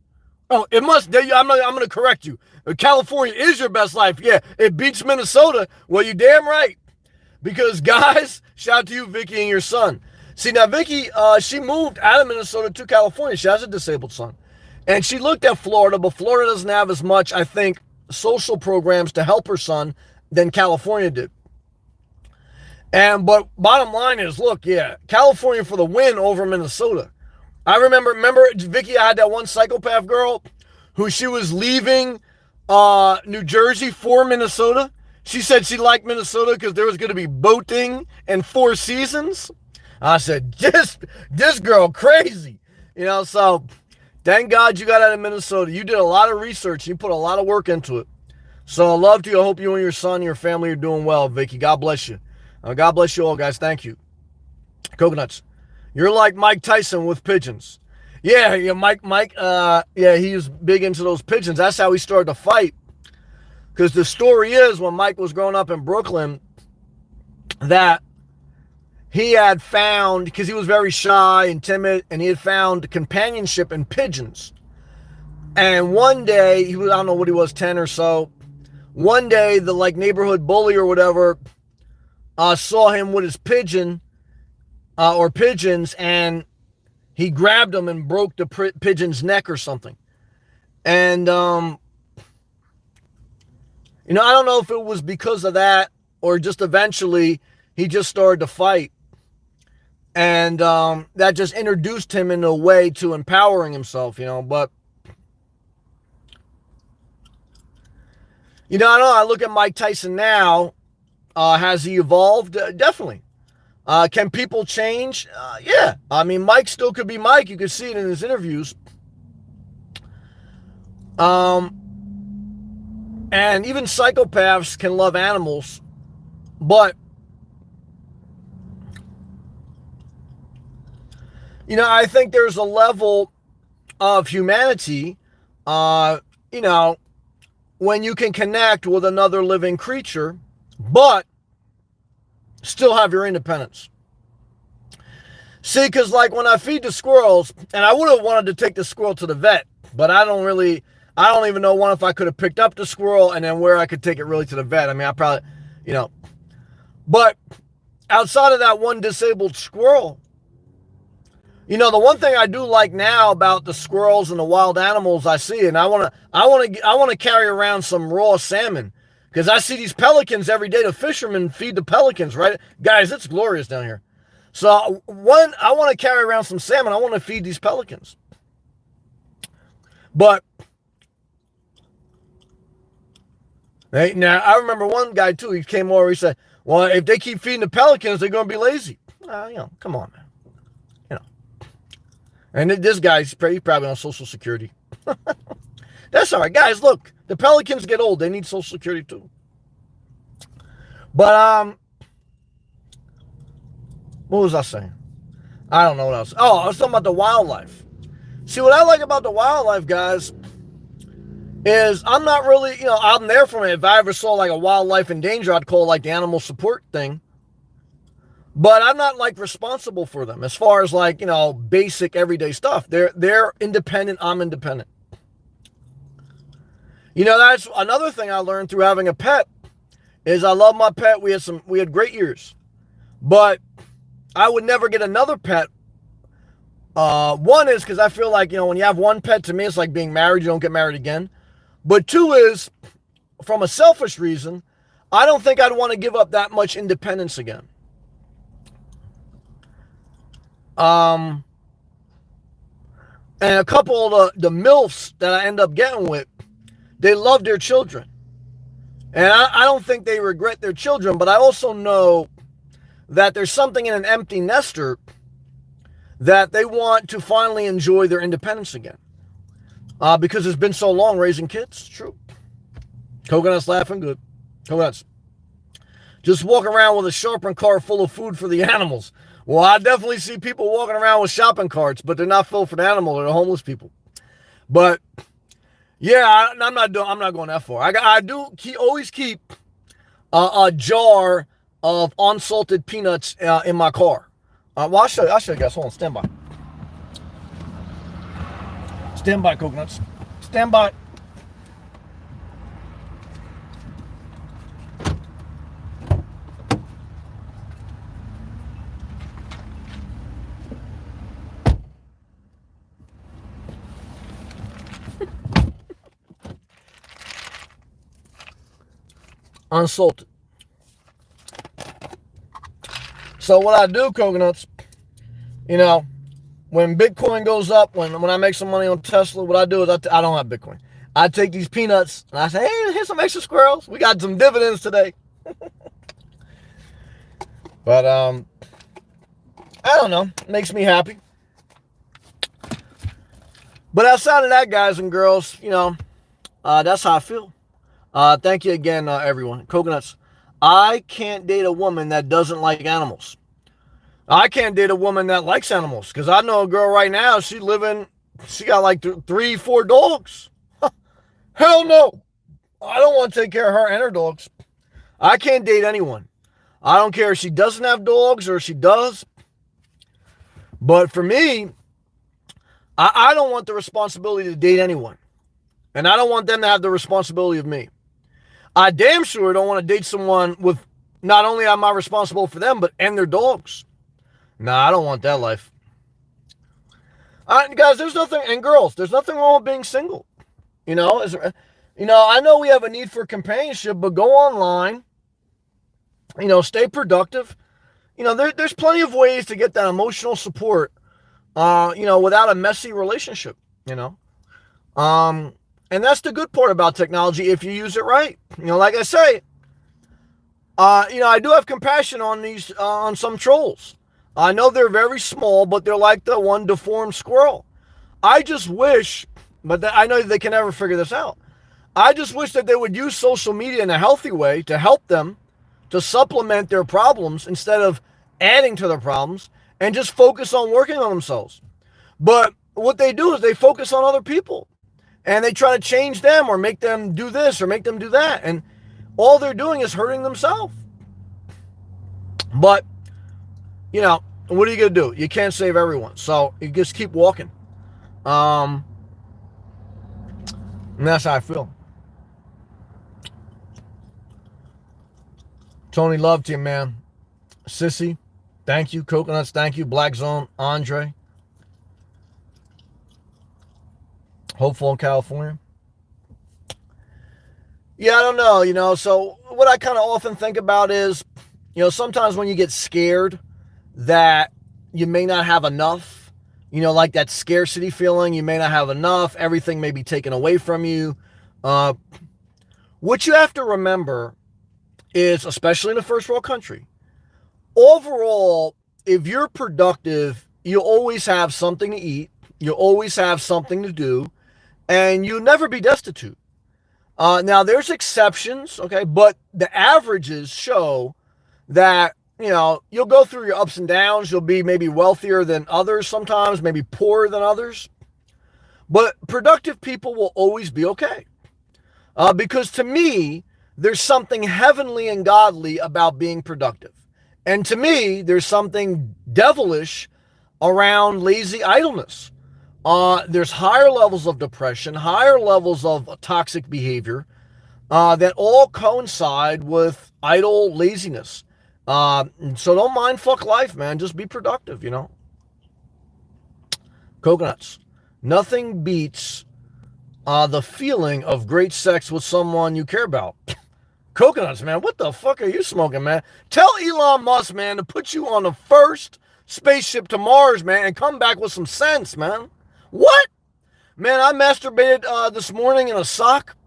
Oh, it must. I'm going to correct you. California is your best life. Yeah, it beats Minnesota. Well, you damn right. Because, guys, shout out to you, Vicky, and your son. See, now, Vicky, she moved out of Minnesota to California. She has a disabled son. And she looked at Florida, but Florida doesn't have as much, I think, social programs to help her son than California did. But bottom line is, look, yeah, California for the win over Minnesota. I remember, Vicky, I had that one psychopath girl who she was leaving New Jersey for Minnesota. She said she liked Minnesota because there was going to be boating and Four Seasons. I said, this girl crazy. So thank God you got out of Minnesota. You did a lot of research. You put a lot of work into it. So I love to you. I hope you and your son and your family are doing well, Vicky. God bless you. God bless you all, guys. Thank you. Coconuts. You're like Mike Tyson with pigeons. Yeah, Mike, yeah, he was big into those pigeons. That's how he started to fight. Because the story is, when Mike was growing up in Brooklyn, that he had found, because he was very shy and timid, and he had found companionship in pigeons. And one day, I don't know what he was, 10 or so. One day, the neighborhood bully or whatever saw him with his pigeon or pigeons, and he grabbed him and broke the pigeon's neck or something. And I don't know if it was because of that or just eventually he just started to fight. And that just introduced him in a way to empowering himself, But, I don't know. I look at Mike Tyson now. Has he evolved? Definitely. Can people change? Yeah. I mean, Mike still could be Mike. You could see it in his interviews. And even psychopaths can love animals. But, I think there's a level of humanity, when you can connect with another living creature, but still have your independence. See, because when I feed the squirrels, and I would have wanted to take the squirrel to the vet, but I don't even know if I could have picked up the squirrel and then where I could take it really to the vet. I mean, I probably, but outside of that one disabled squirrel, the one thing I do like now about the squirrels and the wild animals I see, and I want to carry around some raw salmon, because I see these pelicans every day. The fishermen feed the pelicans, right? Guys, it's glorious down here. So I want to carry around some salmon. I want to feed these pelicans. But now I remember one guy too. He came over. He said, "Well, if they keep feeding the pelicans, they're going to be lazy." Come on, man. And this guy's probably on Social Security. That's all right, guys. Look, the pelicans get old; they need Social Security too. But what was I saying? I don't know what else. Oh, I was talking about the wildlife. See, what I like about the wildlife, guys, is I'm not really, I'm there for it. If I ever saw a wildlife in danger, I'd call the animal support thing. But I'm not responsible for them as far as basic everyday stuff. They're independent. I'm independent. That's another thing I learned through having a pet is I love my pet. We had great years, but I would never get another pet. One is because I feel when you have one pet, to me, it's like being married. You don't get married again. But two is from a selfish reason. I don't think I'd want to give up that much independence again. And a couple of the MILFs that I end up getting with, they love their children. And I don't think they regret their children, but I also know that there's something in an empty nester that they want to finally enjoy their independence again. Because it's been so long raising kids. It's true. Coconuts laughing good. Coconuts. Just walk around with a shopping cart full of food for the animals. Well, I definitely see people walking around with shopping carts, but they're not filled for the animal. They're homeless people. But yeah, I'm not going that far. I do always keep a jar of unsalted peanuts in my car. Well, I'll show you guys. Hold on, stand by. Stand by, coconuts. Stand by. Unsalted. So what I do, coconuts, when Bitcoin goes up, when I make some money on Tesla, what I do is I don't have Bitcoin. I take these peanuts and I say, hey, here's some extra squirrels. We got some dividends today. But I don't know. It makes me happy. But outside of that, guys and girls, that's how I feel. Thank you again, everyone. Coconuts. I can't date a woman that doesn't like animals. I can't date a woman that likes animals because I know a girl right now. She got like three, four dogs. Hell no. I don't want to take care of her and her dogs. I can't date anyone. I don't care if she doesn't have dogs or if she does. But for me, I don't want the responsibility to date anyone. And I don't want them to have the responsibility of me. I damn sure don't want to date someone with not only am I responsible for them, but and their dogs. Nah, I don't want that life. Guys, there's nothing, and girls, there's nothing wrong with being single. I know we have a need for companionship, but go online, stay productive. There's plenty of ways to get that emotional support, without a messy relationship, and that's the good part about technology if you use it right. Like I say, I do have compassion on some trolls. I know they're very small, but they're like the one deformed squirrel. I just wish, but I know they can never figure this out. I just wish that they would use social media in a healthy way to help them to supplement their problems instead of adding to their problems and just focus on working on themselves. But what they do is they focus on other people and they try to change them or make them do this or make them do that. And all they're doing is hurting themselves. But, what are you going to do? You can't save everyone. So you just keep walking. And that's how I feel. Tony, love to you, man. Sissy, thank you. Coconuts, thank you. Black Zone, Andre. Hopeful in California. Yeah, I don't know, so what I kind of often think about is, sometimes when you get scared that you may not have enough, like that scarcity feeling, you may not have enough, everything may be taken away from you. What you have to remember is, especially in a first world country, overall, if you're productive, you'll always have something to eat, you'll always have something to do, and you'll never be destitute. Now, there's exceptions, okay, but the averages show that, you'll go through your ups and downs. You'll be maybe wealthier than others sometimes, maybe poorer than others. But productive people will always be okay. Because to me, there's something heavenly and godly about being productive. And to me, there's something devilish around lazy idleness. There's higher levels of depression, higher levels of toxic behavior that all coincide with idle laziness. So don't mind fuck life, man. Just be productive, Coconuts. Nothing beats the feeling of great sex with someone you care about. Coconuts, man. What the fuck are you smoking, man? Tell Elon Musk, man, to put you on the first spaceship to Mars, man, and come back with some sense, man. What? Man, I masturbated this morning in a sock,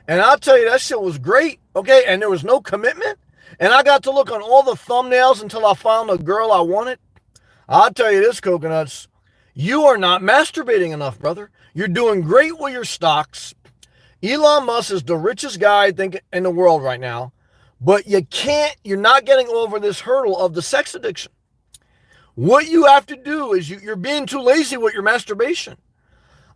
and I'll tell you, that shit was great, okay? And there was no commitment, and I got to look on all the thumbnails until I found a girl I wanted. I'll tell you this, Coconuts, you are not masturbating enough, brother. You're doing great with your stocks. Elon Musk is the richest guy, I think, in the world right now, but you're not getting over this hurdle of the sex addiction. What you have to do is you're being too lazy with your masturbation.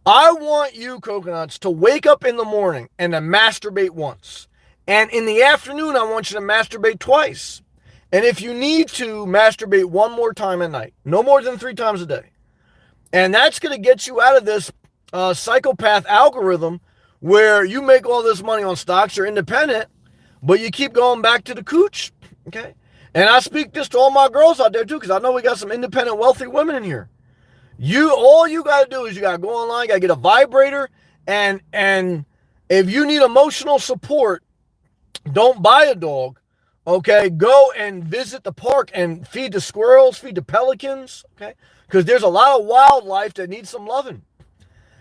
I want you, Coconuts, to wake up in the morning and to masturbate once. And in the afternoon, I want you to masturbate twice. And if you need to, masturbate one more time at night. No more than 3 times a day. And that's going to get you out of this psychopath algorithm where you make all this money on stocks, you're independent, but you keep going back to the cooch. Okay? And I speak this to all my girls out there too, because I know we got some independent, wealthy women in here. All you got to do is you got to go online, you got to get a vibrator, and if you need emotional support, don't buy a dog, okay? Go and visit the park and feed the squirrels, feed the pelicans, okay? Because there's a lot of wildlife that needs some loving.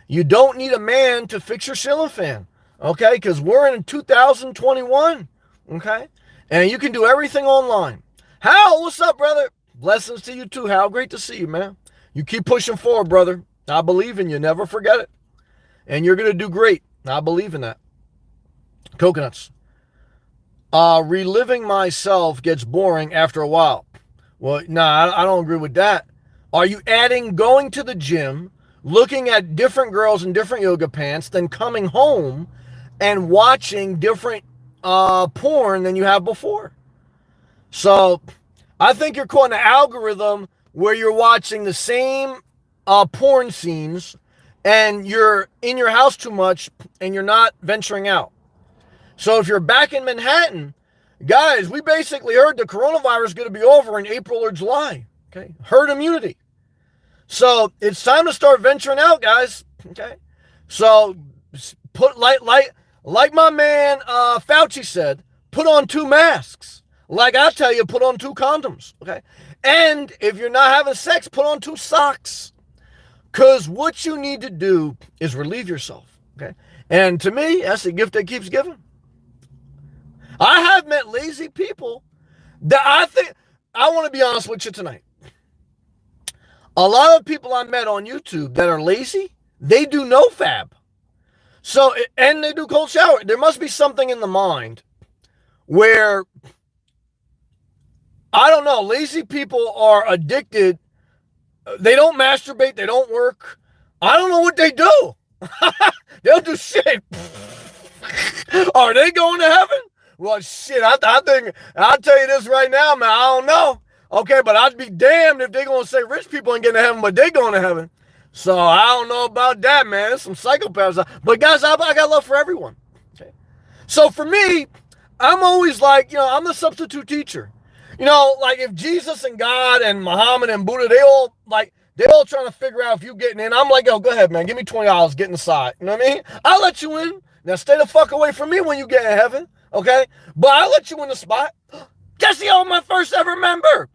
You don't need a man to fix your ceiling fan, okay? Because we're in 2021, okay? And you can do everything online. Hal, what's up, brother? Blessings to you too, Hal. Great to see you, man. You keep pushing forward, brother. I believe in you. Never forget it. And you're going to do great. I believe in that. Coconuts. Reliving myself gets boring after a while. Well, nah, I don't agree with that. Are you adding going to the gym, looking at different girls in different yoga pants, then coming home and watching different porn than you have before? So I think you're caught in an algorithm where you're watching the same porn scenes and you're in your house too much and you're not venturing out. So if you're back in Manhattan, guys, we basically heard the coronavirus is going to be over in April or July. Okay, herd immunity. So it's time to start venturing out, guys. Okay, so put like my man Fauci said, put on 2 masks. Like I tell you, put on 2 condoms. Okay, and if you're not having sex, put on 2 socks. Because what you need to do is relieve yourself. Okay, and to me, that's a gift that keeps giving. I have met lazy people that I want to be honest with you tonight. A lot of people I met on YouTube that are lazy, they do no fab. So, and they do cold shower. There must be something in the mind where, I don't know, lazy people are addicted. They don't masturbate. They don't work. I don't know what they do. They don't do shit. Are they going to heaven? Well, shit, I think, I'll tell you this right now, man, I don't know. Okay, but I'd be damned if they're going to say rich people ain't getting to heaven, but they going to heaven. So I don't know about that, man. There's some psychopaths. But guys, I got love for everyone. Okay. So for me, I'm always like, I'm the substitute teacher. Like if Jesus and God and Muhammad and Buddha, they all trying to figure out if you getting in. I'm like, yo, go ahead, man. Give me $20, get inside. You know what I mean? I'll let you in. Now stay the fuck away from me when you get in heaven. Okay? But I'll let you in the spot. Jesse, my first ever member.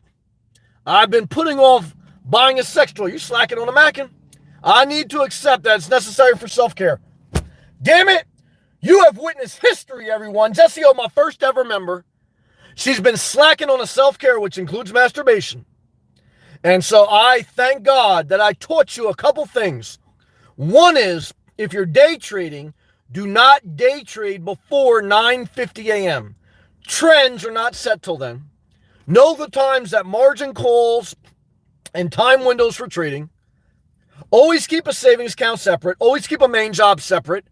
I've been putting off buying a sex toy. You slacking on the mackin'. I need to accept that it's necessary for self-care. Damn it. You have witnessed history, everyone. Jesse, my first ever member. She's been slacking on the self-care, which includes masturbation. And so I thank God that I taught you a couple things. One is, if you're day trading, do not day trade before 9:50 a.m. Trends are not set till then. Know the times that margin calls and time windows for trading. Always keep a savings account separate. Always keep a main job separate.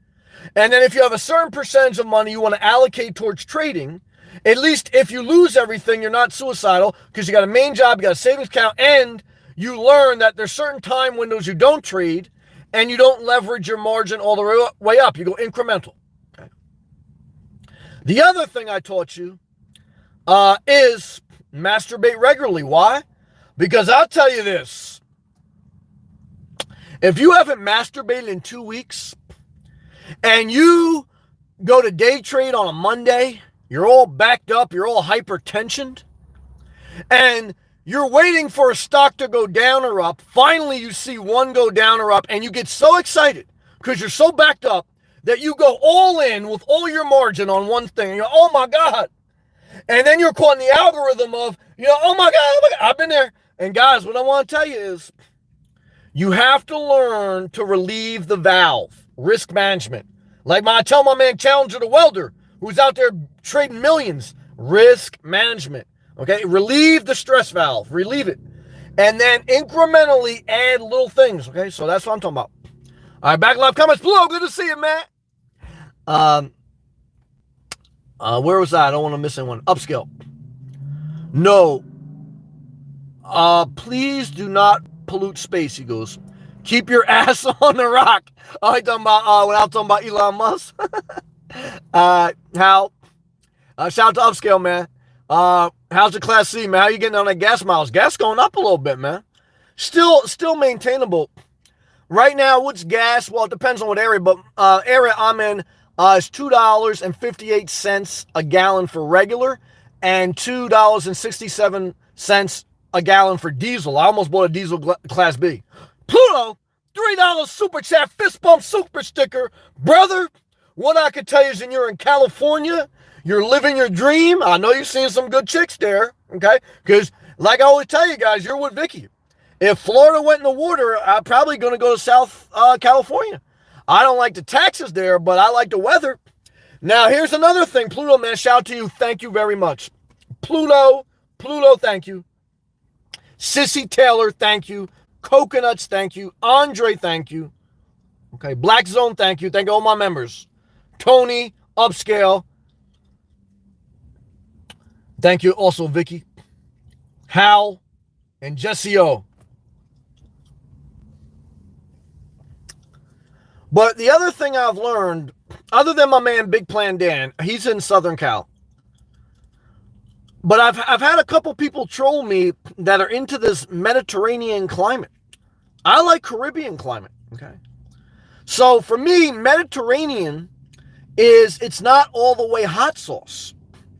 And then if you have a certain percentage of money you want to allocate towards trading, at least if you lose everything, you're not suicidal because you got a main job, you got a savings account, and you learn that there's certain time windows you don't trade and you don't leverage your margin all the way up. You go incremental. Okay. The other thing I taught you is masturbate regularly. Why? Because I'll tell you this. If you haven't masturbated in 2 weeks and you go to day trade on a Monday, you're all backed up, you're all hypertensioned, and you're waiting for a stock to go down or up. Finally, you see one go down or up, and you get so excited because you're so backed up that you go all in with all your margin on one thing. And you're, oh my God. And then you're caught in the algorithm of, oh my God, I've been there. And guys, what I want to tell you is you have to learn to relieve the valve, risk management. Like I tell my man Challenger the welder, who's out there trading millions, risk management. Okay, relieve the stress valve, relieve it. And then incrementally add little things. Okay, so that's what I'm talking about. All right, back live comments below. Good to see you, Matt. Where was I? I don't want to miss anyone. Upscale. No. Please do not pollute space, he goes. Keep your ass on the rock. Oh, he talking about, when I was talking about Elon Musk. Hal. Shout out to Upscale, man. How's the Class C, man? How you getting on that gas miles? Gas going up a little bit, man. Still maintainable. Right now, what's gas? Well, it depends on what area, but area I'm in is $2.58 a gallon for regular and $2.67 a gallon for diesel. I almost bought a diesel Class B. Pluto, $3 super chat, fist bump super sticker. Brother, what I could tell you is you're in California, you're living your dream. I know you're seeing some good chicks there, okay? Because like I always tell you guys, you're with Vicky. If Florida went in the water, I'm probably going to go to South California. I don't like the taxes there, but I like the weather. Now, here's another thing. Pluto, man, shout out to you. Thank you very much. Pluto, thank you. Sissy Taylor, thank you. Coconuts, thank you. Andre, thank you. Okay, Black Zone, thank you. Thank all my members. Tony, Upscale. Thank you also, Vicky. Hal, and Jesse O. But the other thing I've learned, other than my man Big Plan Dan, he's in Southern Cal. But I've had a couple people troll me that are into this Mediterranean climate. I like Caribbean climate, okay? So for me, Mediterranean it's not all the way hot sauce.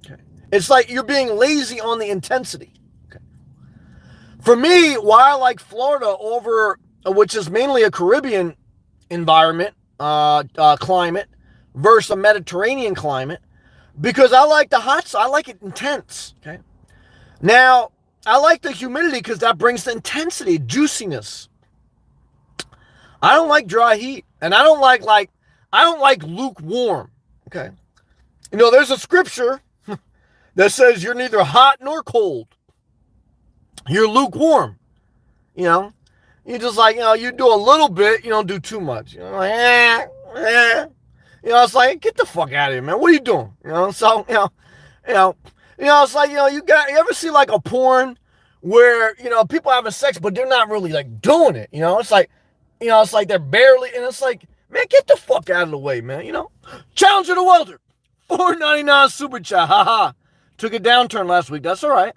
Okay? It's like you're being lazy on the intensity. Okay? For me, why I like Florida over, which is mainly a Caribbean environment, climate, versus a Mediterranean climate, because I like the hot sauce. I like it intense. Okay. Now, I like the humidity because that brings the intensity, juiciness. I don't like dry heat, and I don't like lukewarm. Okay. You know, there's a scripture that says you're neither hot nor cold. You're lukewarm. You know, you just like, you do a little bit, you don't do too much. You know, like, it's like, get the fuck out of here, man. What are you doing? So, it's like, you ever see like a porn where, people having sex, but they're not really like doing it. It's like, it's like they're barely, and it's like, man, get the fuck out of the way, man. Challenger the Welder, $4.99 super chat. Haha. Took a downturn last week. That's all right.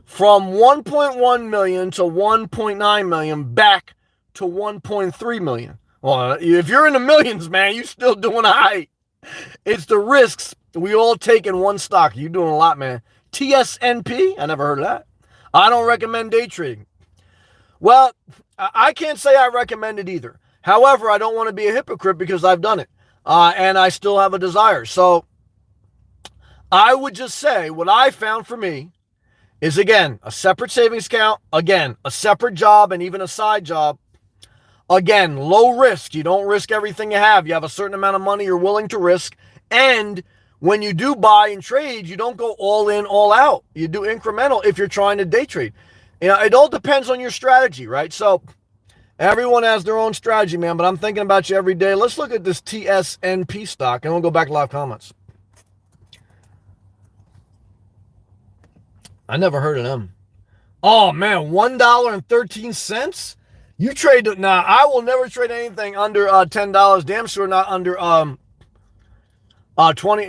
From 1.1 million to 1.9 million back to 1.3 million. Well, if you're in the millions, man, you're still doing all right. It's the risks we all take in one stock. You're doing a lot, man. TSNP? I never heard of that. I don't recommend day trading. Well, I can't say I recommend it either. However, I don't want to be a hypocrite because I've done it. And I still have a desire. So I would just say what I found for me is, again, a separate savings account. Again, a separate job and even a side job. Again, low risk. You don't risk everything you have. You have a certain amount of money you're willing to risk. And when you do buy and trade, you don't go all in, all out. You do incremental if you're trying to day trade. It all depends on your strategy, right? So everyone has their own strategy, man, but I'm thinking about you every day. Let's look at this TSNP stock, and we'll go back to live comments. I never heard of them. Oh, man, $1.13? You trade, nah, I will never trade anything under $10. Damn sure not under 20.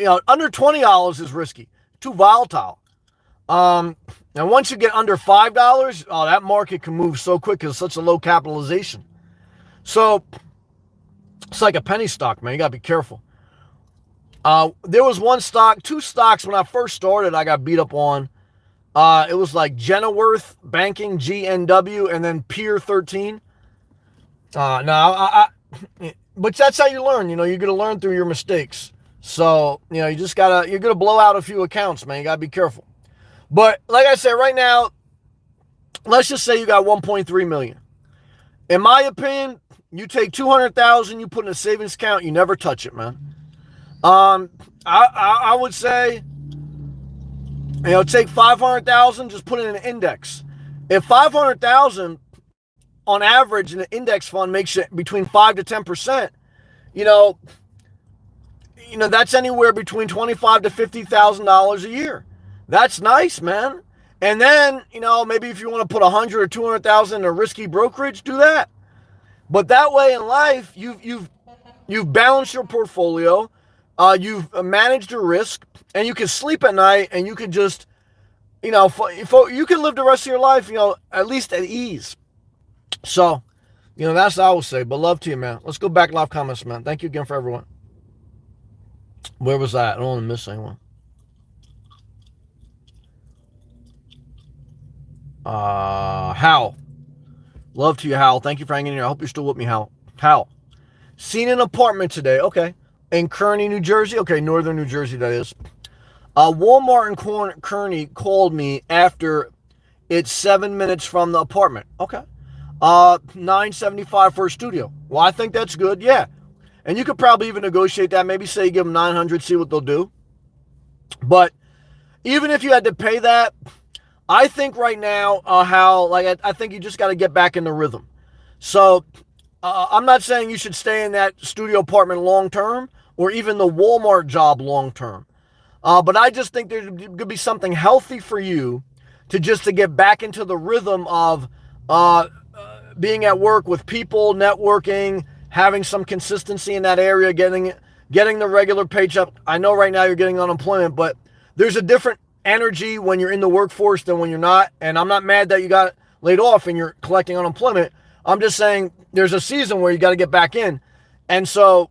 Under $20 is risky. Too volatile. And once you get under $5, that market can move so quick because it's such a low capitalization. So it's like a penny stock, man. You gotta be careful. There was two stocks when I first started I got beat up on. It was like Genworth Banking, GNW, and then Pier 13. But that's how you learn. You're going to learn through your mistakes. So, you're going to blow out a few accounts, man. You got to be careful. But like I said, right now, let's just say you got 1.3 million. In my opinion, you take 200,000, you put in a savings account, you never touch it, man. I would say, take 500,000, just put it in an index. If 500,000 on average in an index fund makes it between 5 to 10%, that's anywhere between $25,000 to $50,000 a year. That's nice, man. And then, maybe if you want to put 100 or 200,000 in a risky brokerage, do that. But that way in life, you've balanced your portfolio, you've managed your risk, and you can sleep at night, and you can just, you can live the rest of your life, at least at ease. So, that's what I will say. But love to you, man. Let's go back live comments, man. Thank you again for everyone. Where was I? I don't want to miss anyone. Hal. Love to you, Hal. Thank you for hanging in here. I hope you're still with me, Hal. Hal. Seen an apartment today. Okay. In Kearney, New Jersey. Okay, northern New Jersey, that is. Walmart in Kearney called me after it's 7 minutes from the apartment. Okay. $975 for a studio. Well, I think that's good. Yeah. And you could probably even negotiate that. Maybe say give them 900, see what they'll do. But even if you had to pay that, I think right now, I think you just got to get back in the rhythm. So I'm not saying you should stay in that studio apartment long term or even the Walmart job long term. But I just think there could be something healthy for you to get back into the rhythm of being at work with people, networking, having some consistency in that area, getting the regular paycheck. I know right now you're getting unemployment, but there's a different energy when you're in the workforce than when you're not. And I'm not mad that you got laid off and you're collecting unemployment. I'm just saying there's a season where you got to get back in. And so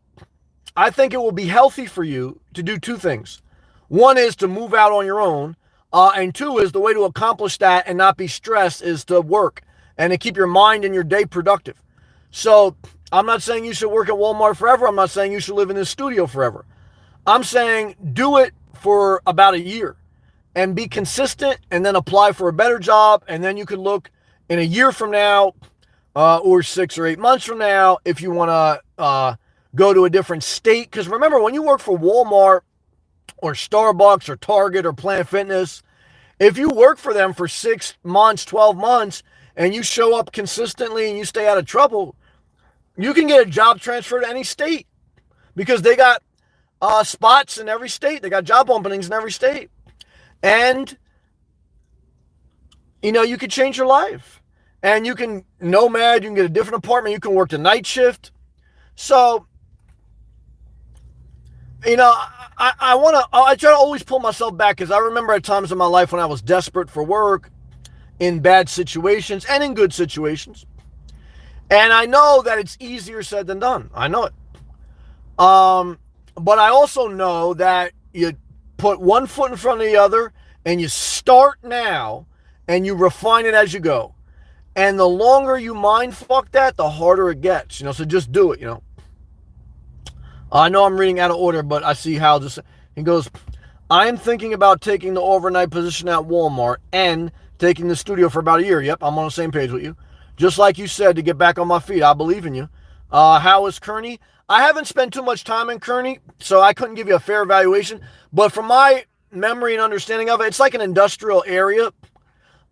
I think it will be healthy for you to do two things. One is to move out on your own. And two is the way to accomplish that and not be stressed is to work and to keep your mind and your day productive. So I'm not saying you should work at Walmart forever. I'm not saying you should live in this studio forever. I'm saying do it for about a year and be consistent and then apply for a better job. And then you could look in a year from now or 6 or 8 months from now if you want to go to a different state. Because remember, when you work for Walmart or Starbucks or Target or Planet Fitness, if you work for them for 6 months, 12 months, and you show up consistently and you stay out of trouble, you can get a job transfer to any state because they got spots in every state. They got job openings in every state. And, you can change your life. And you can nomad, you can get a different apartment, you can work the night shift. So, I try to always pull myself back because I remember at times in my life when I was desperate for work, in bad situations and in good situations. And I know that it's easier said than done. I know it. But I also know that you put one foot in front of the other and you start now and you refine it as you go. And the longer you mind fuck that, the harder it gets, so just do it, I know I'm reading out of order, but I see how this, he goes, I'm thinking about taking the overnight position at Walmart and taking the studio for about a year. Yep, I'm on the same page with you. Just like you said, to get back on my feet. I believe in you. How is Kearney? I haven't spent too much time in Kearney, so I couldn't give you a fair evaluation. But from my memory and understanding of it, it's like an industrial area,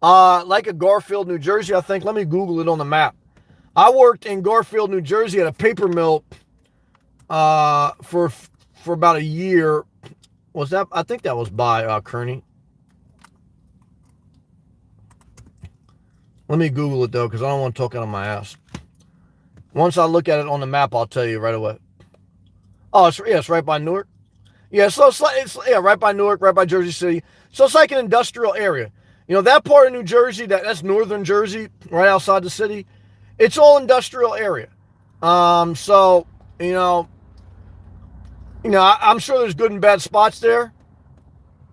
like a Garfield, New Jersey, I think. Let me Google it on the map. I worked in Garfield, New Jersey at a paper mill for about a year. Was that? I think that was by Kearney. Let me Google it, though, because I don't want to talk out of my ass. Once I look at it on the map, I'll tell you right away. Oh, it's right by Newark. Yeah, so it's right by Newark, right by Jersey City. So it's like an industrial area. That part of New Jersey, that's northern Jersey, right outside the city, it's all industrial area. So, I'm sure there's good and bad spots there.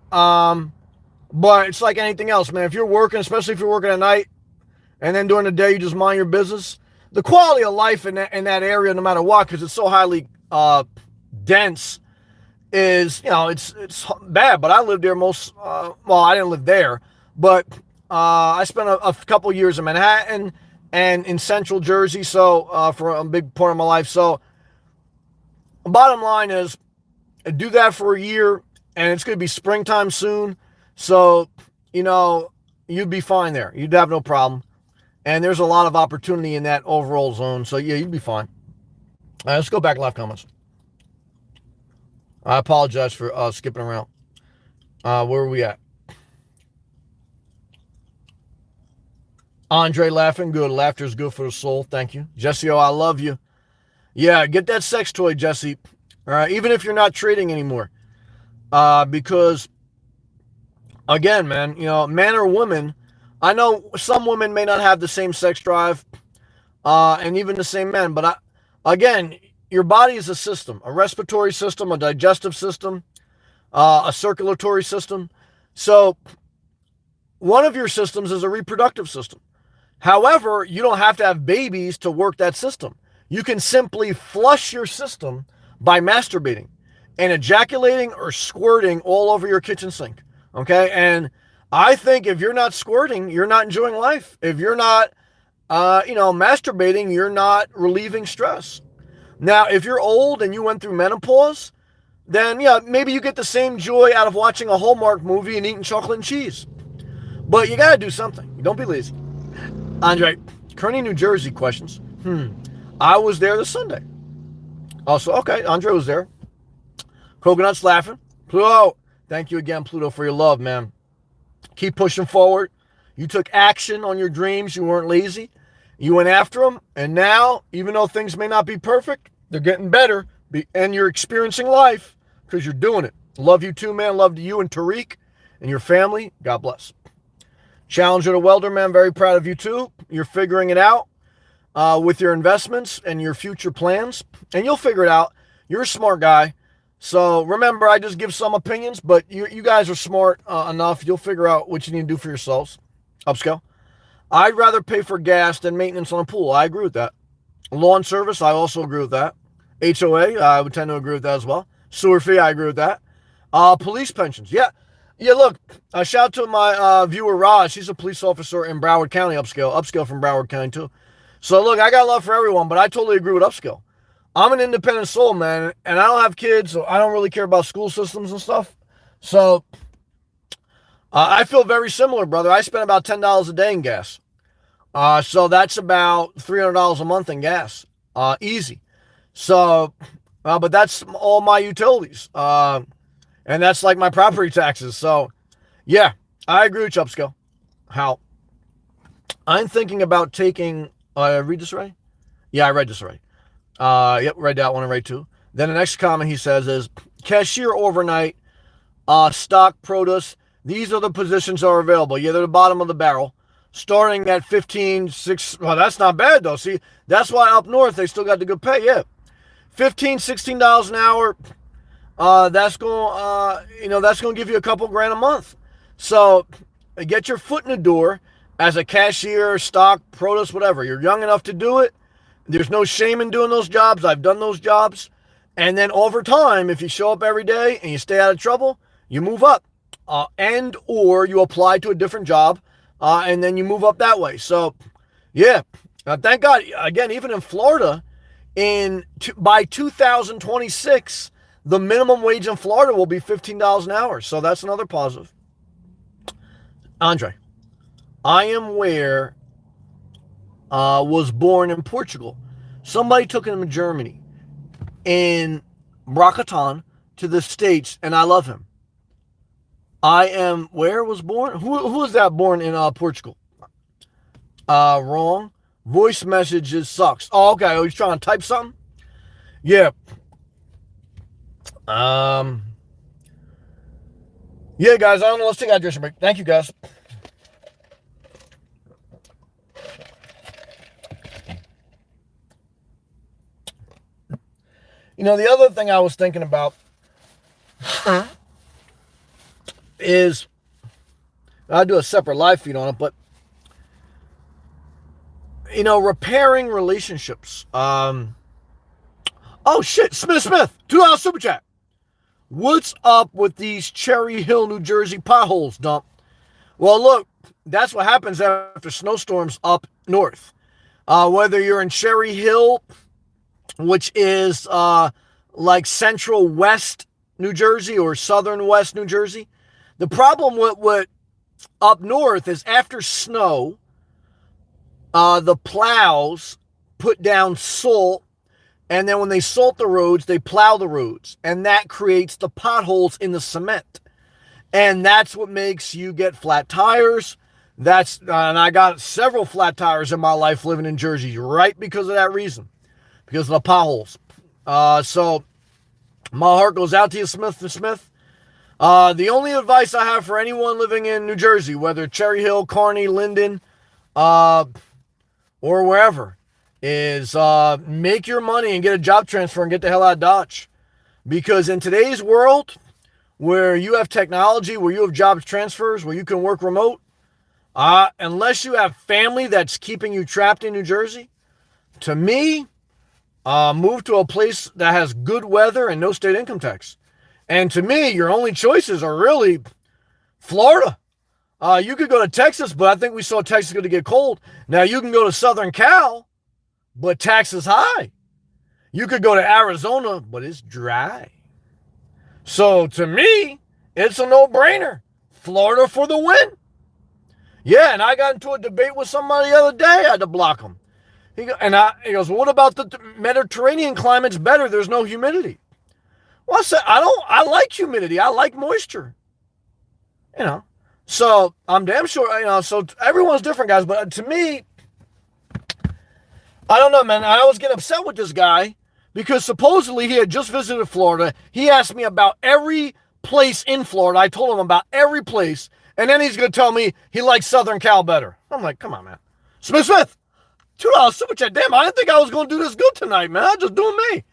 But it's like anything else, man. If you're working, especially if you're working at night, and then during the day you just mind your business, the quality of life in that area, no matter what, because it's so highly dense, is, it's bad. But I lived there I didn't live there, but I spent a couple years in Manhattan and in central Jersey, so for a big part of my life. So bottom line is, do that for a year, and it's going to be springtime soon. So, you'd be fine there. You'd have no problem. And there's a lot of opportunity in that overall zone. So, yeah, you'd be fine. All right, let's go back to live comments. I apologize for skipping around. Where are we at? Andre laughing. Good. Laughter's good for the soul. Thank you. Jesse, I love you. Yeah, get that sex toy, Jesse. All right, even if you're not trading anymore. Because, again, man, man or woman, I know some women may not have the same sex drive, and even the same men, but again, your body is a system, a respiratory system, a digestive system, a circulatory system. So one of your systems is a reproductive system. However, you don't have to have babies to work that system. You can simply flush your system by masturbating and ejaculating or squirting all over your kitchen sink. Okay. And I think if you're not squirting, you're not enjoying life. If you're not, masturbating, you're not relieving stress. Now, if you're old and you went through menopause, then yeah, maybe you get the same joy out of watching a Hallmark movie and eating chocolate and cheese. But you gotta do something. Don't be lazy. Andre, Kearney, New Jersey questions. I was there this Sunday. Also, okay, Andre was there. Coconut's laughing. Pluto, thank you again, Pluto, for your love, man. Keep pushing forward. You took action on your dreams. You weren't lazy. You went after them. And now, even though things may not be perfect, they're getting better. And you're experiencing life because you're doing it. Love you too, man. Love to you and Tariq and your family. God bless. Challenger the Welder, man. Very proud of you too. You're figuring it out with your investments and your future plans. And you'll figure it out. You're a smart guy. So remember, I just give some opinions, but you guys are smart enough. You'll figure out what you need to do for yourselves. Upscale. I'd rather pay for gas than maintenance on a pool. I agree with that. Lawn service, I also agree with that. HOA, I would tend to agree with that as well. Sewer fee, I agree with that. Police pensions, yeah. Yeah, look, shout out to my viewer, Raj. He's a police officer in Broward County, upscale from Broward County, too. So, look, I got love for everyone, but I totally agree with upscale. I'm an independent soul, man, and I don't have kids, so I don't really care about school systems and stuff. So, I feel very similar, brother. I spend about $10 a day in gas. So that's about $300 a month in gas. Easy. So, but that's all my utilities. And that's like my property taxes. So, yeah, I agree with you, Upscale. How? I'm thinking about taking, I read this right? Yeah, I read this right. Yep, read that one and read two. Then the next comment he says is, cashier overnight, stock produce. These are the positions that are available. Yeah, they're the bottom of the barrel. Starting at 15, 6. Well, that's not bad, though. See, that's why up north they still got the good pay. Yeah. $15, $16 an hour. That's going to give you a couple grand a month. So get your foot in the door as a cashier, stock, produce, whatever. You're young enough to do it. There's no shame in doing those jobs. I've done those jobs. And then over time, if you show up every day and you stay out of trouble, you move up. And or you apply to a different job, and then you move up that way. So, yeah, thank God. Again, even in Florida, by 2026, the minimum wage in Florida will be $15 an hour. So that's another positive. Andre, I am where was born in Portugal. Somebody took him to Germany in Bracatan to the States, and I love him. I am where was born? Who is that born in Portugal? Wrong. Voice messages sucks. Oh, okay. Oh, he's trying to type something? Yeah. Yeah, guys. I don't know. Let's take a hydration break. Thank you, guys. You know, the other thing I was thinking about is, I'll do a separate live feed on it, but, you know, repairing relationships. Oh, shit, Smith, $2 super chat. What's up with these Cherry Hill, New Jersey potholes, Dump? Well, look, that's what happens after snowstorms up north. Whether you're in Cherry Hill, which is like central west New Jersey or southern west New Jersey, the problem with up north is after snow, the plows put down salt, and then when they salt the roads, they plow the roads, and that creates the potholes in the cement. And that's what makes you get flat tires. And I got several flat tires in my life living in Jersey, right because of that reason, because of the potholes. So my heart goes out to you, Smith to Smith. The only advice I have for anyone living in New Jersey, whether Cherry Hill, Kearney, Linden, or wherever, is make your money and get a job transfer and get the hell out of Dodge. Because in today's world, where you have technology, where you have job transfers, where you can work remote, unless you have family that's keeping you trapped in New Jersey, to me, move to a place that has good weather and no state income tax. And to me, your only choices are really Florida. You could go to Texas, but I think we saw Texas going to get cold. Now, you can go to Southern Cal, but taxes high. You could go to Arizona, but it's dry. So to me, it's a no-brainer. Florida for the win. Yeah, and I got into a debate with somebody the other day. I had to block him. He goes, well, what about the Mediterranean climate's better? There's no humidity. Well, I said, I like humidity. I like moisture. You know. So I'm damn sure, so everyone's different, guys. But to me, I don't know, man. I always get upset with this guy because supposedly he had just visited Florida. He asked me about every place in Florida. I told him about every place. And then he's going to tell me he likes Southern Cal better. I'm like, come on, man. Smith, $2 super chat. Damn, I didn't think I was going to do this good tonight, man. I'm just doing me.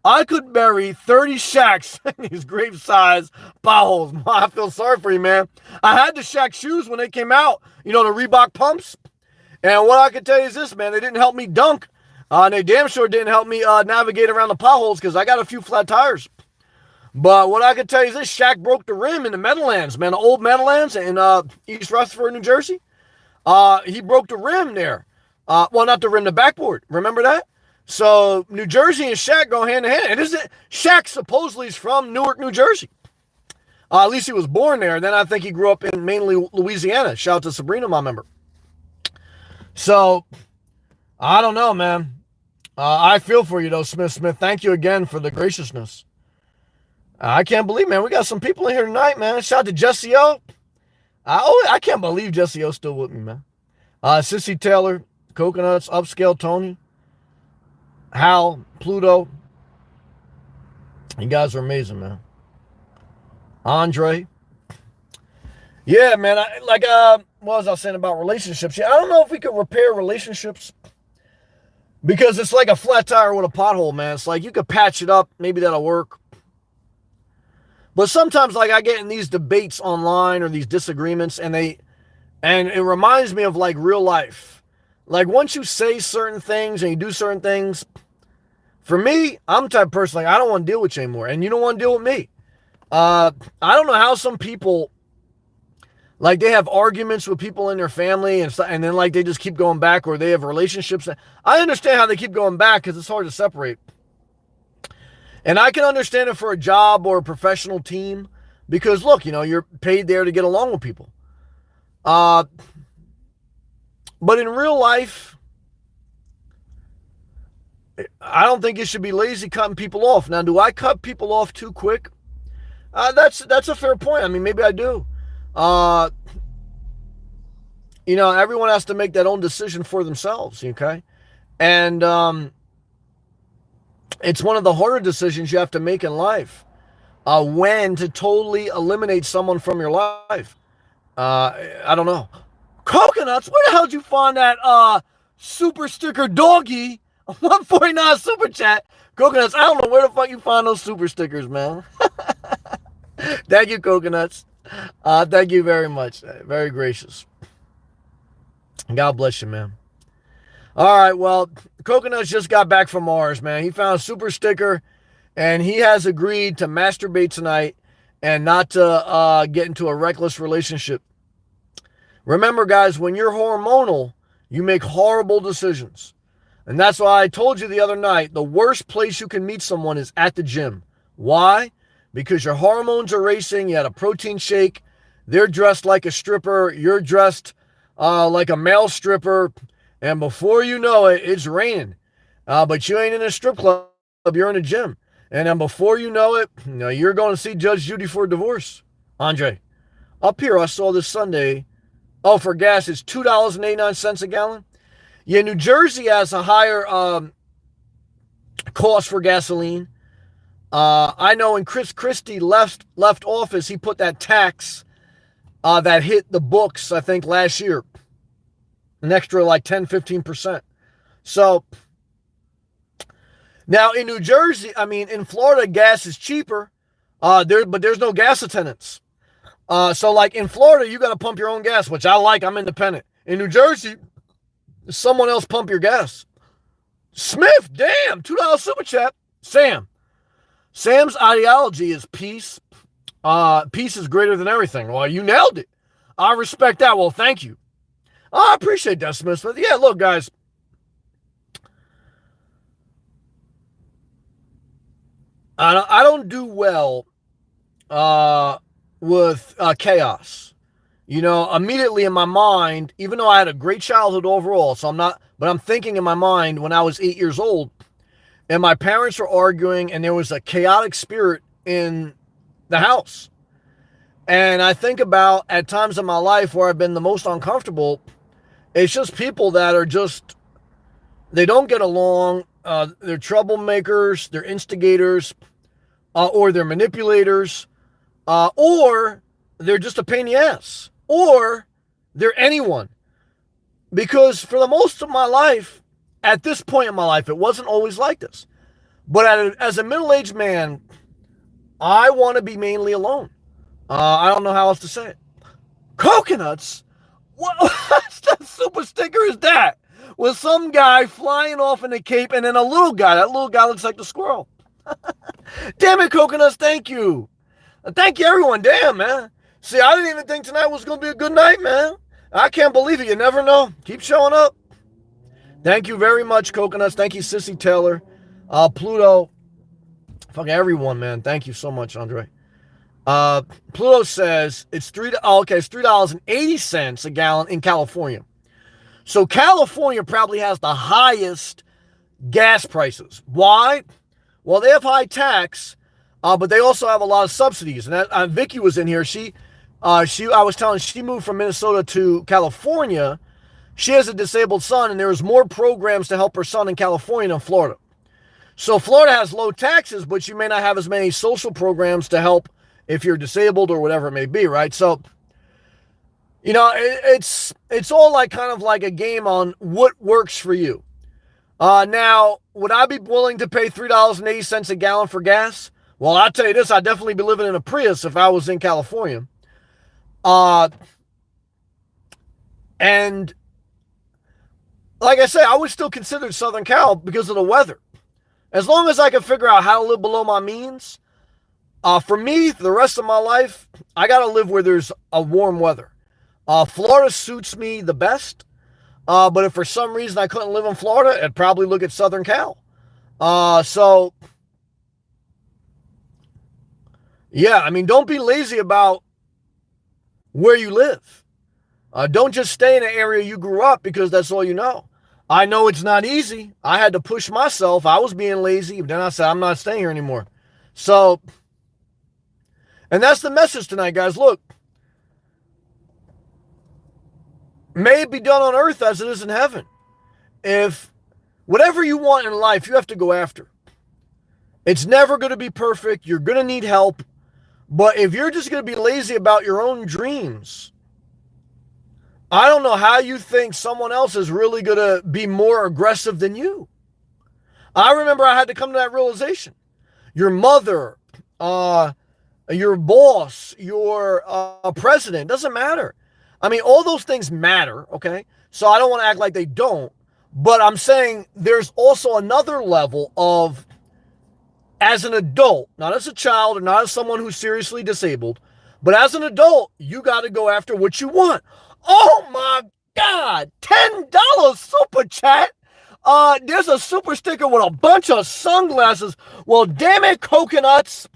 I could bury 30 shacks in these grave-sized potholes. I feel sorry for you, man. I had the Shaq shoes when they came out, the Reebok pumps. And what I can tell you is this, man. They didn't help me dunk. And they damn sure didn't help me navigate around the potholes because I got a few flat tires. But what I can tell you is this, Shaq broke the rim in the Meadowlands, man. The old Meadowlands in East Rutherford, New Jersey. He broke the rim there. Well, not the rim, the backboard. Remember that? So New Jersey and Shaq go hand in hand. And Shaq supposedly is from Newark, New Jersey. At least he was born there. And then I think he grew up in mainly Louisiana. Shout out to Sabrina, my member. So, I don't know, man. I feel for you, though, Smith. Thank you again for the graciousness. I can't believe, man. We got some people in here tonight, man. Shout out to Jesse O. I can't believe Jesse O's still with me, man. Sissy Taylor, Coconuts, Upscale Tony, Hal, Pluto. You guys are amazing, man. Andre. Yeah, man. What was I saying about relationships? Yeah, I don't know if we could repair relationships because it's like a flat tire with a pothole, man. It's like you could patch it up. Maybe that'll work. But sometimes, I get in these debates online or these disagreements, and it reminds me of, real life. Once you say certain things and you do certain things, for me, I'm the type of person, I don't want to deal with you anymore, and you don't want to deal with me. I don't know how some people, they have arguments with people in their family, and then, they just keep going back, or they have relationships. I understand how they keep going back because it's hard to separate. And I can understand it for a job or a professional team because, look, you're paid there to get along with people. But in real life, I don't think you should be lazy cutting people off. Now, do I cut people off too quick? That's a fair point. I mean, maybe I do. Everyone has to make that own decision for themselves, okay? And it's one of the harder decisions you have to make in life. When to totally eliminate someone from your life. I don't know. Coconuts, where the hell did you find that super sticker doggy? 149 super chat. Coconuts, I don't know where the fuck you find those super stickers, man. Thank you, Coconuts. Thank you very much. Very gracious. God bless you, man. All right, well, Coconuts just got back from Mars, man. He found a super sticker, and he has agreed to masturbate tonight and not to get into a reckless relationship. Remember, guys, when you're hormonal, you make horrible decisions. And that's why I told you the other night, the worst place you can meet someone is at the gym. Why? Because your hormones are racing. You had a protein shake. They're dressed like a stripper. You're dressed like a male stripper. And before you know it, it's raining. But you ain't in a strip club. You're in a gym. And then before you know it, you're going to see Judge Judy for divorce. Andre, up here, I saw this Sunday. Oh, for gas, it's $2.89 a gallon. Yeah, New Jersey has a higher cost for gasoline. I know when Chris Christie left office, he put that tax that hit the books, I think, last year. An extra 10-15%. So now in New Jersey, in Florida, gas is cheaper, but there's no gas attendants. So in Florida, you got to pump your own gas, which I like. I'm independent. In New Jersey, someone else pump your gas. Smith, damn, $2 super chat. Sam's ideology is peace. Peace is greater than everything. Well, you nailed it. I respect that. Well, thank you. I appreciate that, Smith. Yeah, look, guys. I don't do well uh, with chaos. You know, immediately in my mind, even though I had a great childhood overall, so I'm not, but I'm thinking in my mind when I was 8 years old and my parents were arguing and there was a chaotic spirit in the house. And I think about at times in my life where I've been the most uncomfortable, it's just people that are just, they don't get along. They're troublemakers, they're instigators, or they're manipulators, or they're just a pain in the ass, or they're anyone. Because for the most of my life, at this point in my life, it wasn't always like this. But as a middle aged man, I want to be mainly alone. I don't know how else to say it. Coconuts? What super sticker is that? With some guy flying off in a cape and then a little guy. That little guy looks like the squirrel. Damn it, coconuts, thank you. Thank you, everyone. Damn, man. See, I didn't even think tonight was going to be a good night, man. I can't believe it. You never know. Keep showing up. Thank you very much, coconuts. Thank you, Sissy Taylor. Pluto. Fucking everyone, man. Thank you so much, Andre. Pluto says it's it's $3.80 a gallon in California. So California probably has the highest gas prices. Why? Well, they have high tax, but they also have a lot of subsidies. And Vicky was in here. I was telling, she moved from Minnesota to California. She has a disabled son, and there's more programs to help her son in California than Florida. So Florida has low taxes, but you may not have as many social programs to help if you're disabled or whatever it may be, right? So, you know, it's all like kind of like a game on what works for you. Now, would I be willing to pay $3.80 a gallon for gas? Well, I'll tell you this, I'd definitely be living in a Prius if I was in California. And like I say, I would still consider Southern Cal because of the weather. As long as I can figure out how to live below my means, for me, the rest of my life, I got to live where there's a warm weather. Florida suits me the best. But if for some reason I couldn't live in Florida, I'd probably look at Southern Cal. So, yeah, I mean, don't be lazy about where you live. Don't just stay in an area you grew up because that's all you know. I know it's not easy. I had to push myself. I was being lazy. But then I said, I'm not staying here anymore. So, and that's the message tonight, guys. Look, may it be done on earth as it is in heaven. If whatever you want in life, you have to go after. It's never going to be perfect. You're going to need help. But if you're just going to be lazy about your own dreams, I don't know how you think someone else is really going to be more aggressive than you. I remember I had to come to that realization. Your mother, your boss, your president, doesn't matter. I mean, all those things matter, okay? So I don't want to act like they don't. But I'm saying there's also another level of, as an adult, not as a child or not as someone who's seriously disabled, but as an adult, you got to go after what you want. Oh my God, $10 super chat. There's a super sticker with a bunch of sunglasses. Well, damn it, coconuts.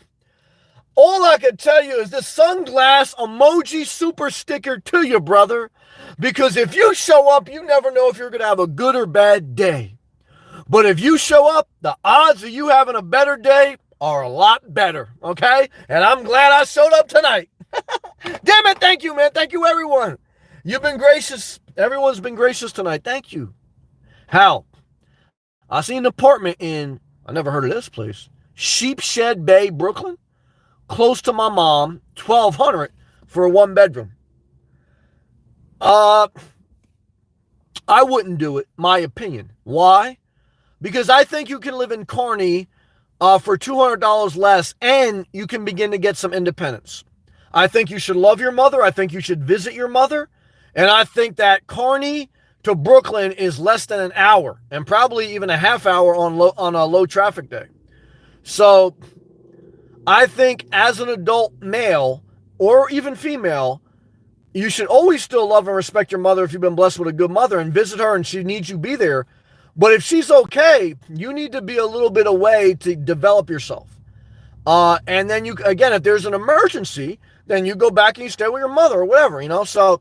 All I can tell you is this sunglass emoji super sticker to you, brother. Because if you show up, you never know if you're going to have a good or bad day. But if you show up, the odds of you having a better day are a lot better, okay? And I'm glad I showed up tonight. Damn it, thank you, man. Thank you, everyone. You've been gracious. Everyone's been gracious tonight. Thank you. Hal, I seen an apartment in, I never heard of this place, Sheepshed Bay, Brooklyn. Close to my mom, $1,200 for a one bedroom. I wouldn't do it, my opinion. Why? Because I think you can live in Kearney for $200 less and you can begin to get some independence. I think you should love your mother. I think you should visit your mother. And I think that Kearney to Brooklyn is less than an hour and probably even a half hour on a low traffic day. So I think as an adult male or even female, you should always still love and respect your mother if you've been blessed with a good mother and visit her and she needs you be there. But if she's okay, you need to be a little bit away to develop yourself. And then you, again, if there's an emergency, then you go back and you stay with your mother or whatever, you know? So,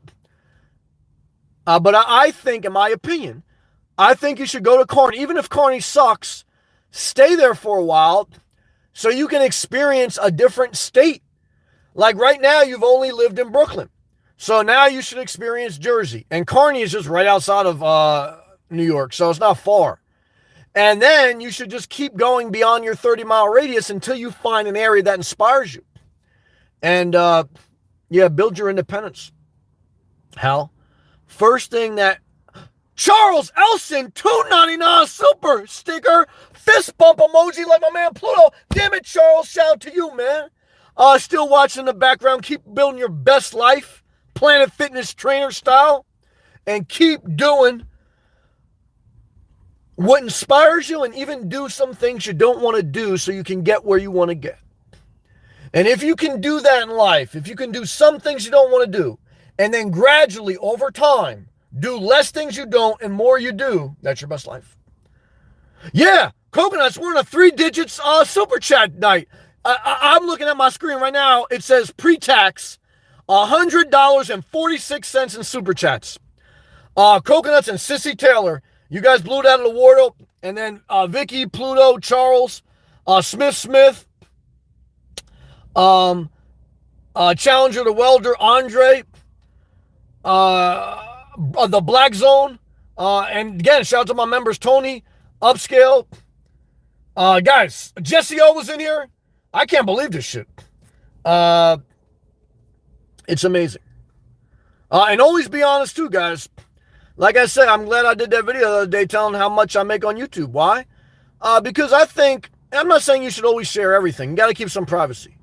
but I think, in my opinion, I think you should go to Kearney. Even if Kearney sucks, stay there for a while so you can experience a different state. Like right now, you've only lived in Brooklyn. So now you should experience Jersey. And Kearney is just right outside of New York, so it's not far. And then you should just keep going beyond your 30-mile radius until you find an area that inspires you. And, yeah, build your independence. Hal, first thing that... Charles Elson, $2.99 super sticker, fist bump emoji like my man Pluto. Damn it, Charles, shout out to you, man. Still watching in the background. Keep building your best life, Planet Fitness trainer style, and keep doing what inspires you, and even do some things you don't want to do so you can get where you want to get. And if you can do that in life, if you can do some things you don't want to do, and then gradually over time do less things you don't and more you do, that's your best life. Yeah, Coconuts, we're in a 3 digits super chat night. I'm looking at my screen right now. It says pre-tax $100.46 in super chats. Coconuts and Sissy Taylor, you guys blew it out of the water. And then Vicky, Pluto, Charles, Smith, Challenger the Welder, Andre, the Black Zone, and again, shout out to my members, Tony, Upscale. Guys, Jesse O was in here. I can't believe this shit. It's amazing. And always be honest too, guys. Like I said, I'm glad I did that video the other day telling how much I make on YouTube. Why? Because I think, I'm not saying you should always share everything. You got to keep some privacy.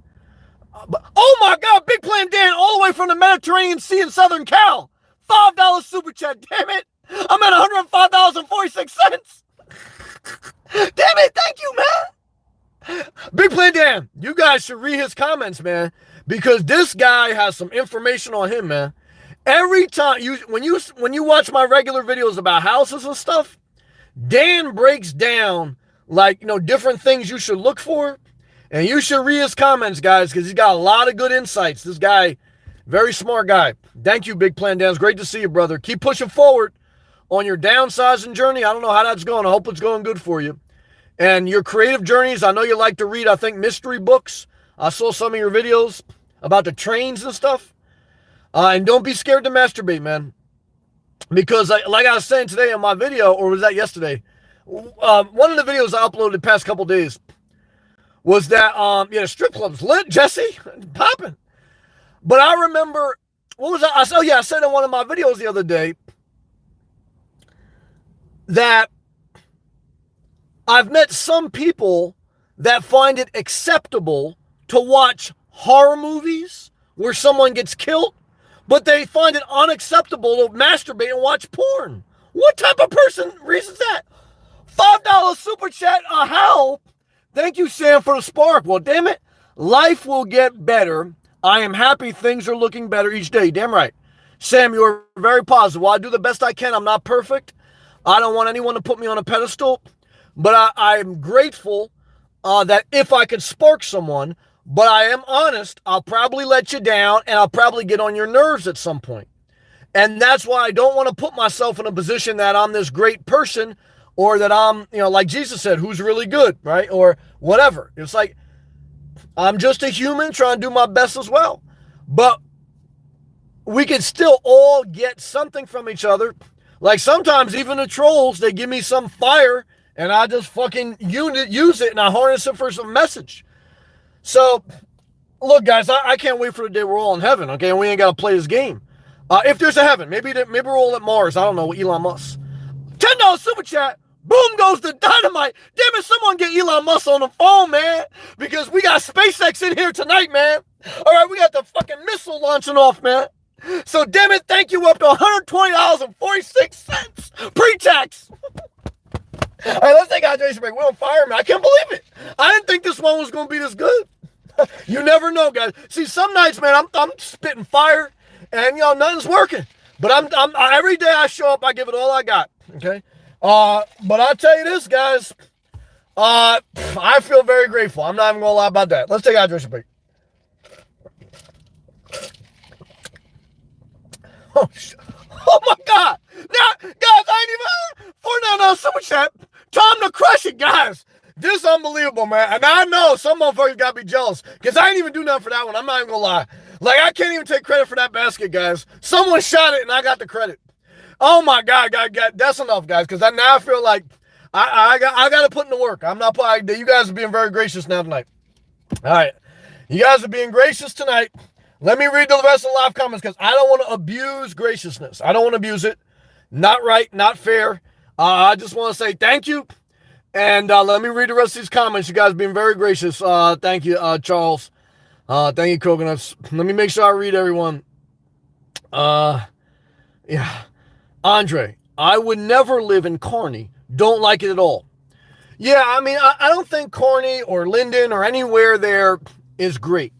But, oh my God, Big Plan Dan, all the way from the Mediterranean Sea in Southern Cal. $5 super chat, damn it. I'm at $105.46. Damn it, thank you, man. Big Plan Dan, you guys should read his comments, man, because this guy has some information on him, man. Every time when you watch my regular videos about houses and stuff, Dan breaks down like, you know, different things you should look for, and you should read his comments, guys, because he's got a lot of good insights. This guy, very smart guy. Thank you, Big Plan Dan. It's great to see you, brother. Keep pushing forward on your downsizing journey. I don't know how that's going. I hope it's going good for you. And your creative journeys, I know you like to read, I think, mystery books. I saw some of your videos about the trains and stuff. And don't be scared to masturbate, man. Because like I was saying today in my video, or was that yesterday? One of the videos I uploaded the past couple days was that, yeah, strip clubs lit, Jesse, popping. But I remember, what was that? I said in one of my videos the other day that I've met some people that find it acceptable to watch horror movies where someone gets killed, but they find it unacceptable to masturbate and watch porn. What type of person reasons that? $5 super chat, hell. Thank you, Sam, for the spark. Well, damn it. Life will get better. I am happy things are looking better each day. Damn right. Sam, you're very positive. Well, I do the best I can. I'm not perfect. I don't want anyone to put me on a pedestal. But I'm grateful that if I could spark someone, but I am honest, I'll probably let you down and I'll probably get on your nerves at some point. And that's why I don't want to put myself in a position that I'm this great person, or that I'm, you know, like Jesus said, who's really good, right? Or whatever. It's like, I'm just a human trying to do my best as well. But we can still all get something from each other. Like sometimes even the trolls, they give me some fire and I just fucking use it and I harness it for some message. So, look, guys, I can't wait for the day we're all in heaven, okay? And we ain't got to play this game. If there's a heaven, maybe we're all at Mars. I don't know, Elon Musk. $10 super chat. Boom goes the dynamite. Damn it, someone get Elon Musk on the phone, man. Because we got SpaceX in here tonight, man. All right, we got the fucking missile launching off, man. So, damn it, thank you, up to $120.46 pre-tax. All right, let's take hydration break. We're on fire, man. I can't believe it. I didn't think this one was going to be this good. You never know, guys. See, some nights, man, I'm spitting fire, and, you know, nothing's working. But I'm every day I show up, I give it all I got, okay? But I'll tell you this, guys. I feel very grateful. I'm not even gonna lie about that. Let's take a hydration break. Oh, oh my God! Now, guys, I ain't even $49 super chat. Time to crush it, guys. This is unbelievable, man. And I know some motherfuckers gotta be jealous because I ain't even do nothing for that one. I'm not even gonna lie. Like, I can't even take credit for that basket, guys. Someone shot it and I got the credit. Oh my God, that's enough, guys. Because now I feel like I got to put in the work. I'm not. You guys are being very gracious now tonight. All right, you guys are being gracious tonight. Let me read the rest of the live comments because I don't want to abuse graciousness. I don't want to abuse it. Not right, not fair. I just want to say thank you. And let me read the rest of these comments. You guys being very gracious. Thank you, Charles. Thank you, Coconuts. Let me make sure I read everyone. Yeah. Andre, I would never live in Kearney. Don't like it at all. Yeah, I mean, I don't think Kearney or Linden or anywhere there is great.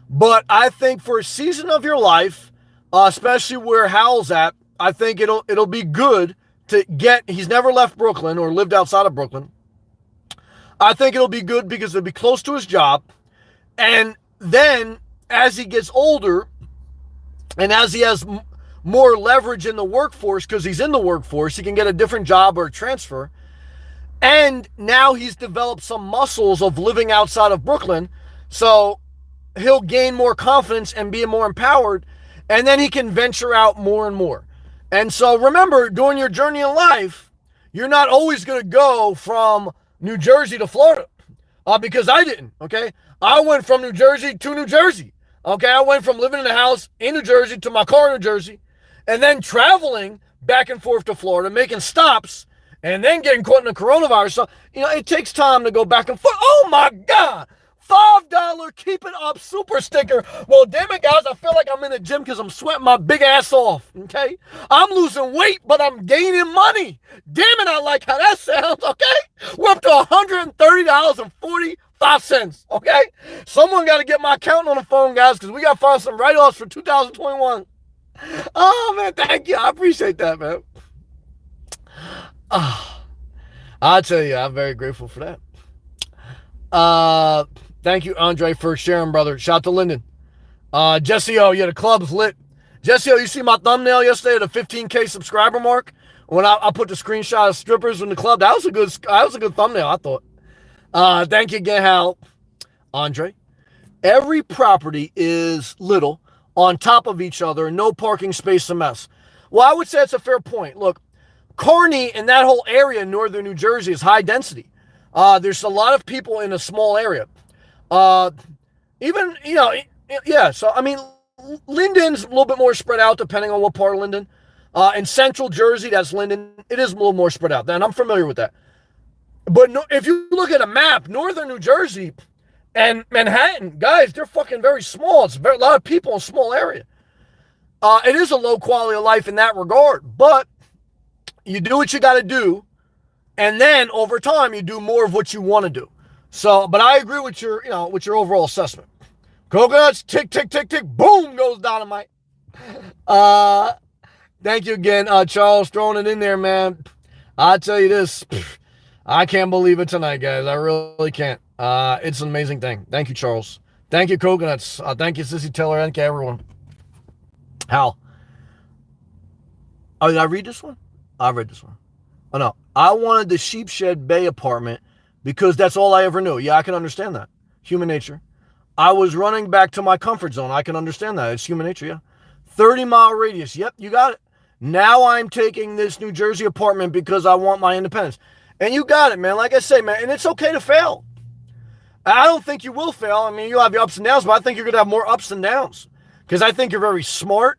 But I think for a season of your life, especially where Hal's at, I think it'll be good to get. He's never left Brooklyn or lived outside of Brooklyn. I think it'll be good because it'll be close to his job. And then as he gets older and as he has more leverage in the workforce because he's in the workforce, he can get a different job or a transfer. And now he's developed some muscles of living outside of Brooklyn. So he'll gain more confidence and be more empowered. And then he can venture out more and more. And so remember, during your journey in life, you're not always going to go from New Jersey to Florida. Because I didn't, okay? I went from New Jersey to New Jersey. Okay, I went from living in a house in New Jersey to my car in New Jersey. And then traveling back and forth to Florida, making stops, and then getting caught in the coronavirus. So, it takes time to go back and forth. Oh, my God. $5 keep it up super sticker. Well, damn it, guys, I feel like I'm in the gym because I'm sweating my big ass off, okay? I'm losing weight, but I'm gaining money. Damn it, I like how that sounds, okay? We're up to $130.45, okay? Someone got to get my accountant on the phone, guys, because we got to find some write-offs for 2021. Oh, man, thank you. I appreciate that, man. I'll tell you, I'm very grateful for that. Thank you, Andre, for sharing, brother. Shout out to Lyndon. Jesse O, yeah, the club's lit. Jesse O, you see my thumbnail yesterday at the 15K subscriber mark? When I put the screenshot of strippers in the club, that was a good thumbnail, I thought. Thank you again, Hal. Andre, every property is little on top of each other, no parking space a mess. Well, I would say it's a fair point. Look, Kearney and that whole area in northern New Jersey is high density. There's a lot of people in a small area. So, I mean, Linden's a little bit more spread out depending on what part of Linden. In central Jersey, that's Linden. It is a little more spread out. And I'm familiar with that. But if you look at a map, northern New Jersey and Manhattan, guys, they're fucking very small. It's a lot of people in a small area. It is a low quality of life in that regard. But you do what you got to do. And then over time, you do more of what you want to do. So, but I agree with your overall assessment. Coconuts, tick, tick, tick, tick, boom, goes dynamite. Thank you again, Charles, throwing it in there, man. I'll tell you this, I can't believe it tonight, guys. I really can't. It's an amazing thing. Thank you, Charles. Thank you, Coconuts. Thank you, Sissy Taylor, and everyone. Hal. Oh, did I read this one? I read this one. Oh, no. I wanted the Sheepshed Bay apartment because that's all I ever knew. Yeah, I can understand that. Human nature. I was running back to my comfort zone. I can understand that. It's human nature, yeah. 30-mile radius. Yep, you got it. Now I'm taking this New Jersey apartment because I want my independence. And you got it, man. Like I say, man, and it's okay to fail. I don't think you will fail. I mean, you'll have your ups and downs, but I think you're going to have more ups and downs because I think you're very smart.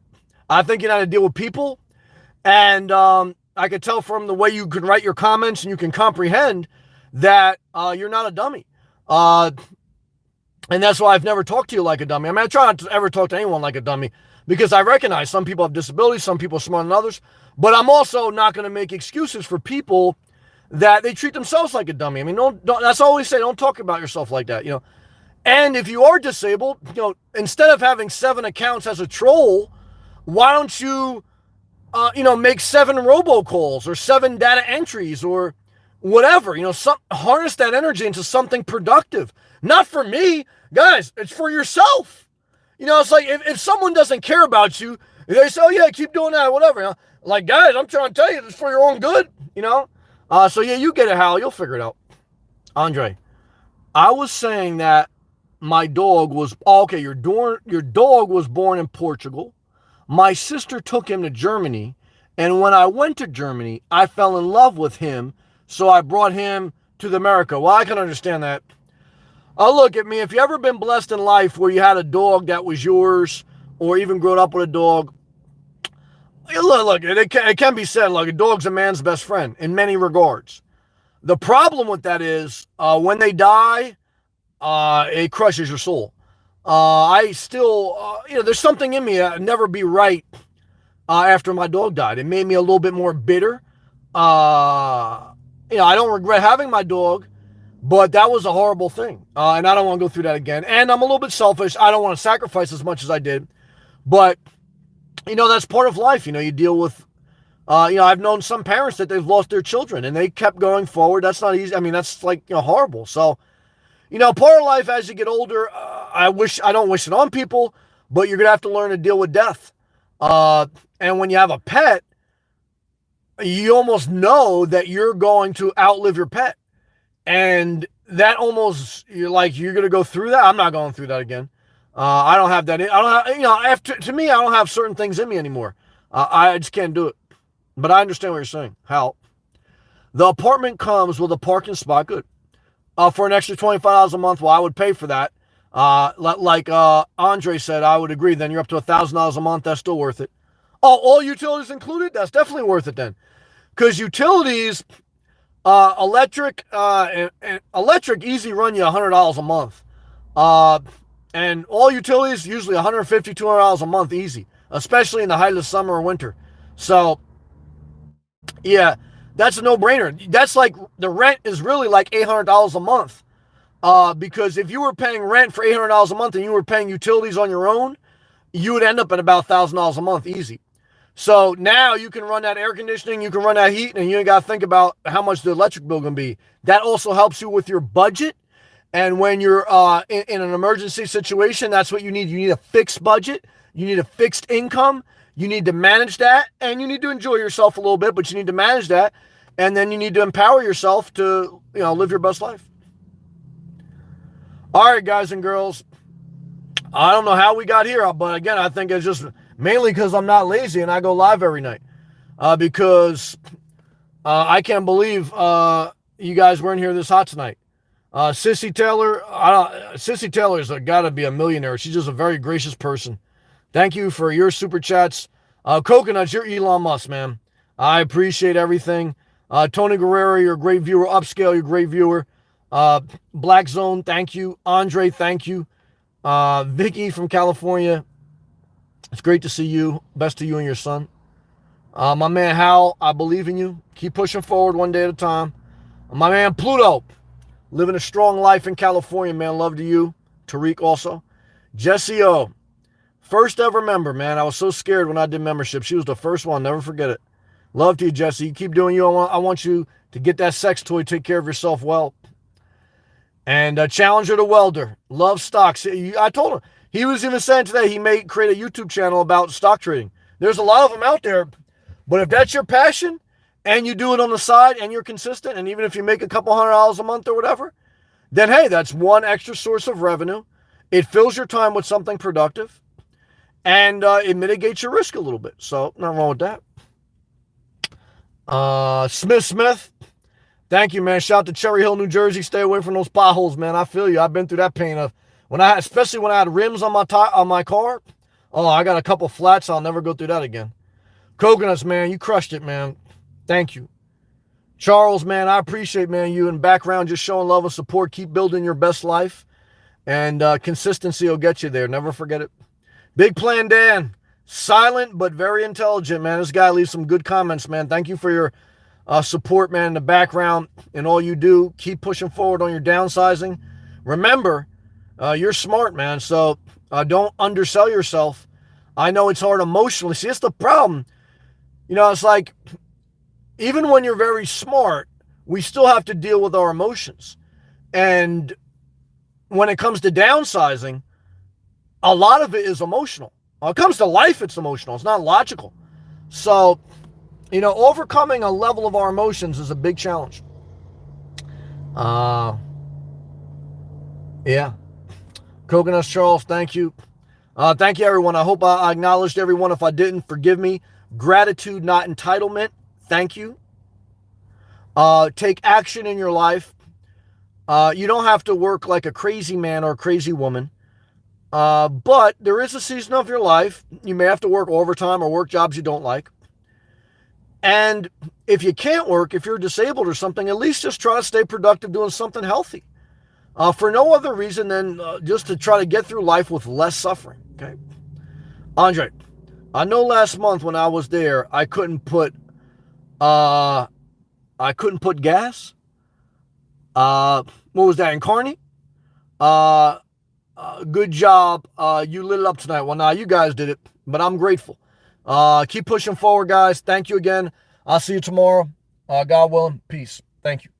I think you know how to deal with people. And I could tell from the way you can write your comments and you can comprehend that you're not a dummy. And that's why I've never talked to you like a dummy. I mean, I try not to ever talk to anyone like a dummy because I recognize some people have disabilities, some people are smarter than others, but I'm also not going to make excuses for people that they treat themselves like a dummy. I mean, don't that's all I always say, don't talk about yourself like that, And if you are disabled, instead of having 7 accounts as a troll, why don't you, make 7 robocalls or 7 data entries or, whatever, harness that energy into something productive. Not for me, guys, it's for yourself. It's like if someone doesn't care about you, they say, oh yeah, keep doing that, whatever. Like, guys, I'm trying to tell you, it's for your own good. So yeah, you get it, Hal. You'll figure it out. Andre, I was saying that my dog was, okay, your dog was born in Portugal. My sister took him to Germany. And when I went to Germany, I fell in love with him. So I brought him to America. Well, I can understand that. Look at me. If you ever been blessed in life where you had a dog that was yours, or even grown up with a dog, look, it can be said, like, a dog's a man's best friend in many regards. The problem with that is when they die, it crushes your soul. I still, there's something in me that would never be right after my dog died. It made me a little bit more bitter. I don't regret having my dog, but that was a horrible thing. And I don't want to go through that again. And I'm a little bit selfish. I don't want to sacrifice as much as I did. But, that's part of life. You deal with, I've known some parents that they've lost their children and they kept going forward. That's not easy. I mean, that's like, horrible. So, part of life as you get older, I don't wish it on people, but you're going to have to learn to deal with death. And when you have a pet, you almost know that you're going to outlive your pet. And that almost, you're going to go through that. I'm not going through that again. I don't have that. To me, I don't have certain things in me anymore. I just can't do it. But I understand what you're saying. How? The apartment comes with a parking spot. Good. For an extra $25 a month, well, I would pay for that. Like Andre said, I would agree. Then you're up to $1,000 a month. That's still worth it. Oh, all utilities included? That's definitely worth it then. Because utilities, electric easy run you $100 a month. And all utilities, usually $150, $200 a month easy, especially in the height of summer or winter. So, yeah, that's a no-brainer. That's like, the rent is really like $800 a month. Because if you were paying rent for $800 a month and you were paying utilities on your own, you would end up at about $1,000 a month easy. So now you can run that air conditioning, you can run that heat, and you ain't got to think about how much the electric bill going to be. That also helps you with your budget. And when you're in an emergency situation, that's what you need. You need a fixed budget. You need a fixed income. You need to manage that. And you need to enjoy yourself a little bit, but you need to manage that. And then you need to empower yourself to, live your best life. All right, guys and girls. I don't know how we got here, but again, I think it's just mainly because I'm not lazy and I go live every night. Because I can't believe you guys weren't here this hot tonight. Sissy Taylor's got to be a millionaire. She's just a very gracious person. Thank you for your super chats. Coconuts, you're Elon Musk, man. I appreciate everything. Tony Guerrero, you're a great viewer. Upscale, you're a great viewer. Black Zone, thank you. Andre, thank you. Vicky from California, it's great to see you. Best to you and your son. My man Hal, I believe in you. Keep pushing forward one day at a time. My man Pluto, living a strong life in California, man. Love to you. Tariq also. Jesse O, first ever member, man. I was so scared when I did membership. She was the first one. Never forget it. Love to you, Jesse. You keep doing you. I want you to get that sex toy. Take care of yourself well. And Challenger the Welder. Love stocks. I told him. He was even saying today he may create a YouTube channel about stock trading. There's a lot of them out there. But if that's your passion and you do it on the side and you're consistent, and even if you make a couple $100 a month or whatever, then hey, that's one extra source of revenue. It fills your time with something productive. And it mitigates your risk a little bit. So nothing wrong with that. Smith. Thank you, man. Shout out to Cherry Hill, New Jersey. Stay away from those potholes, man. I feel you. I've been through that pain of especially when I had rims on my car. Oh, I got a couple flats. I'll never go through that again. Coconuts, man. You crushed it, man. Thank you. Charles, man. I appreciate, man, you in the background just showing love and support. Keep building your best life. And consistency will get you there. Never forget it. Big Plan Dan. Silent, but very intelligent, man. This guy leaves some good comments, man. Thank you for your support, man, in the background and all you do. Keep pushing forward on your downsizing. Remember, you're smart, man, so don't undersell yourself. I know it's hard emotionally. See, it's the problem. It's like, even when you're very smart, we still have to deal with our emotions. And when it comes to downsizing, a lot of it is emotional. When it comes to life, it's emotional. It's not logical. So, overcoming a level of our emotions is a big challenge. Yeah. Coconuts Charles, thank you. Thank you, everyone. I hope I acknowledged everyone. If I didn't, forgive me. Gratitude, not entitlement. Thank you. Take action in your life. You don't have to work like a crazy man or a crazy woman. But there is a season of your life. You may have to work overtime or work jobs you don't like. And if you can't work, if you're disabled or something, at least just try to stay productive doing something healthy. For no other reason than just to try to get through life with less suffering. Okay, Andre, I know last month when I was there, I couldn't put gas. What was that in Kearney? Good job. You lit it up tonight. Well, now you guys did it, but I'm grateful. Keep pushing forward, guys. Thank you again. I'll see you tomorrow. God willing. Peace. Thank you.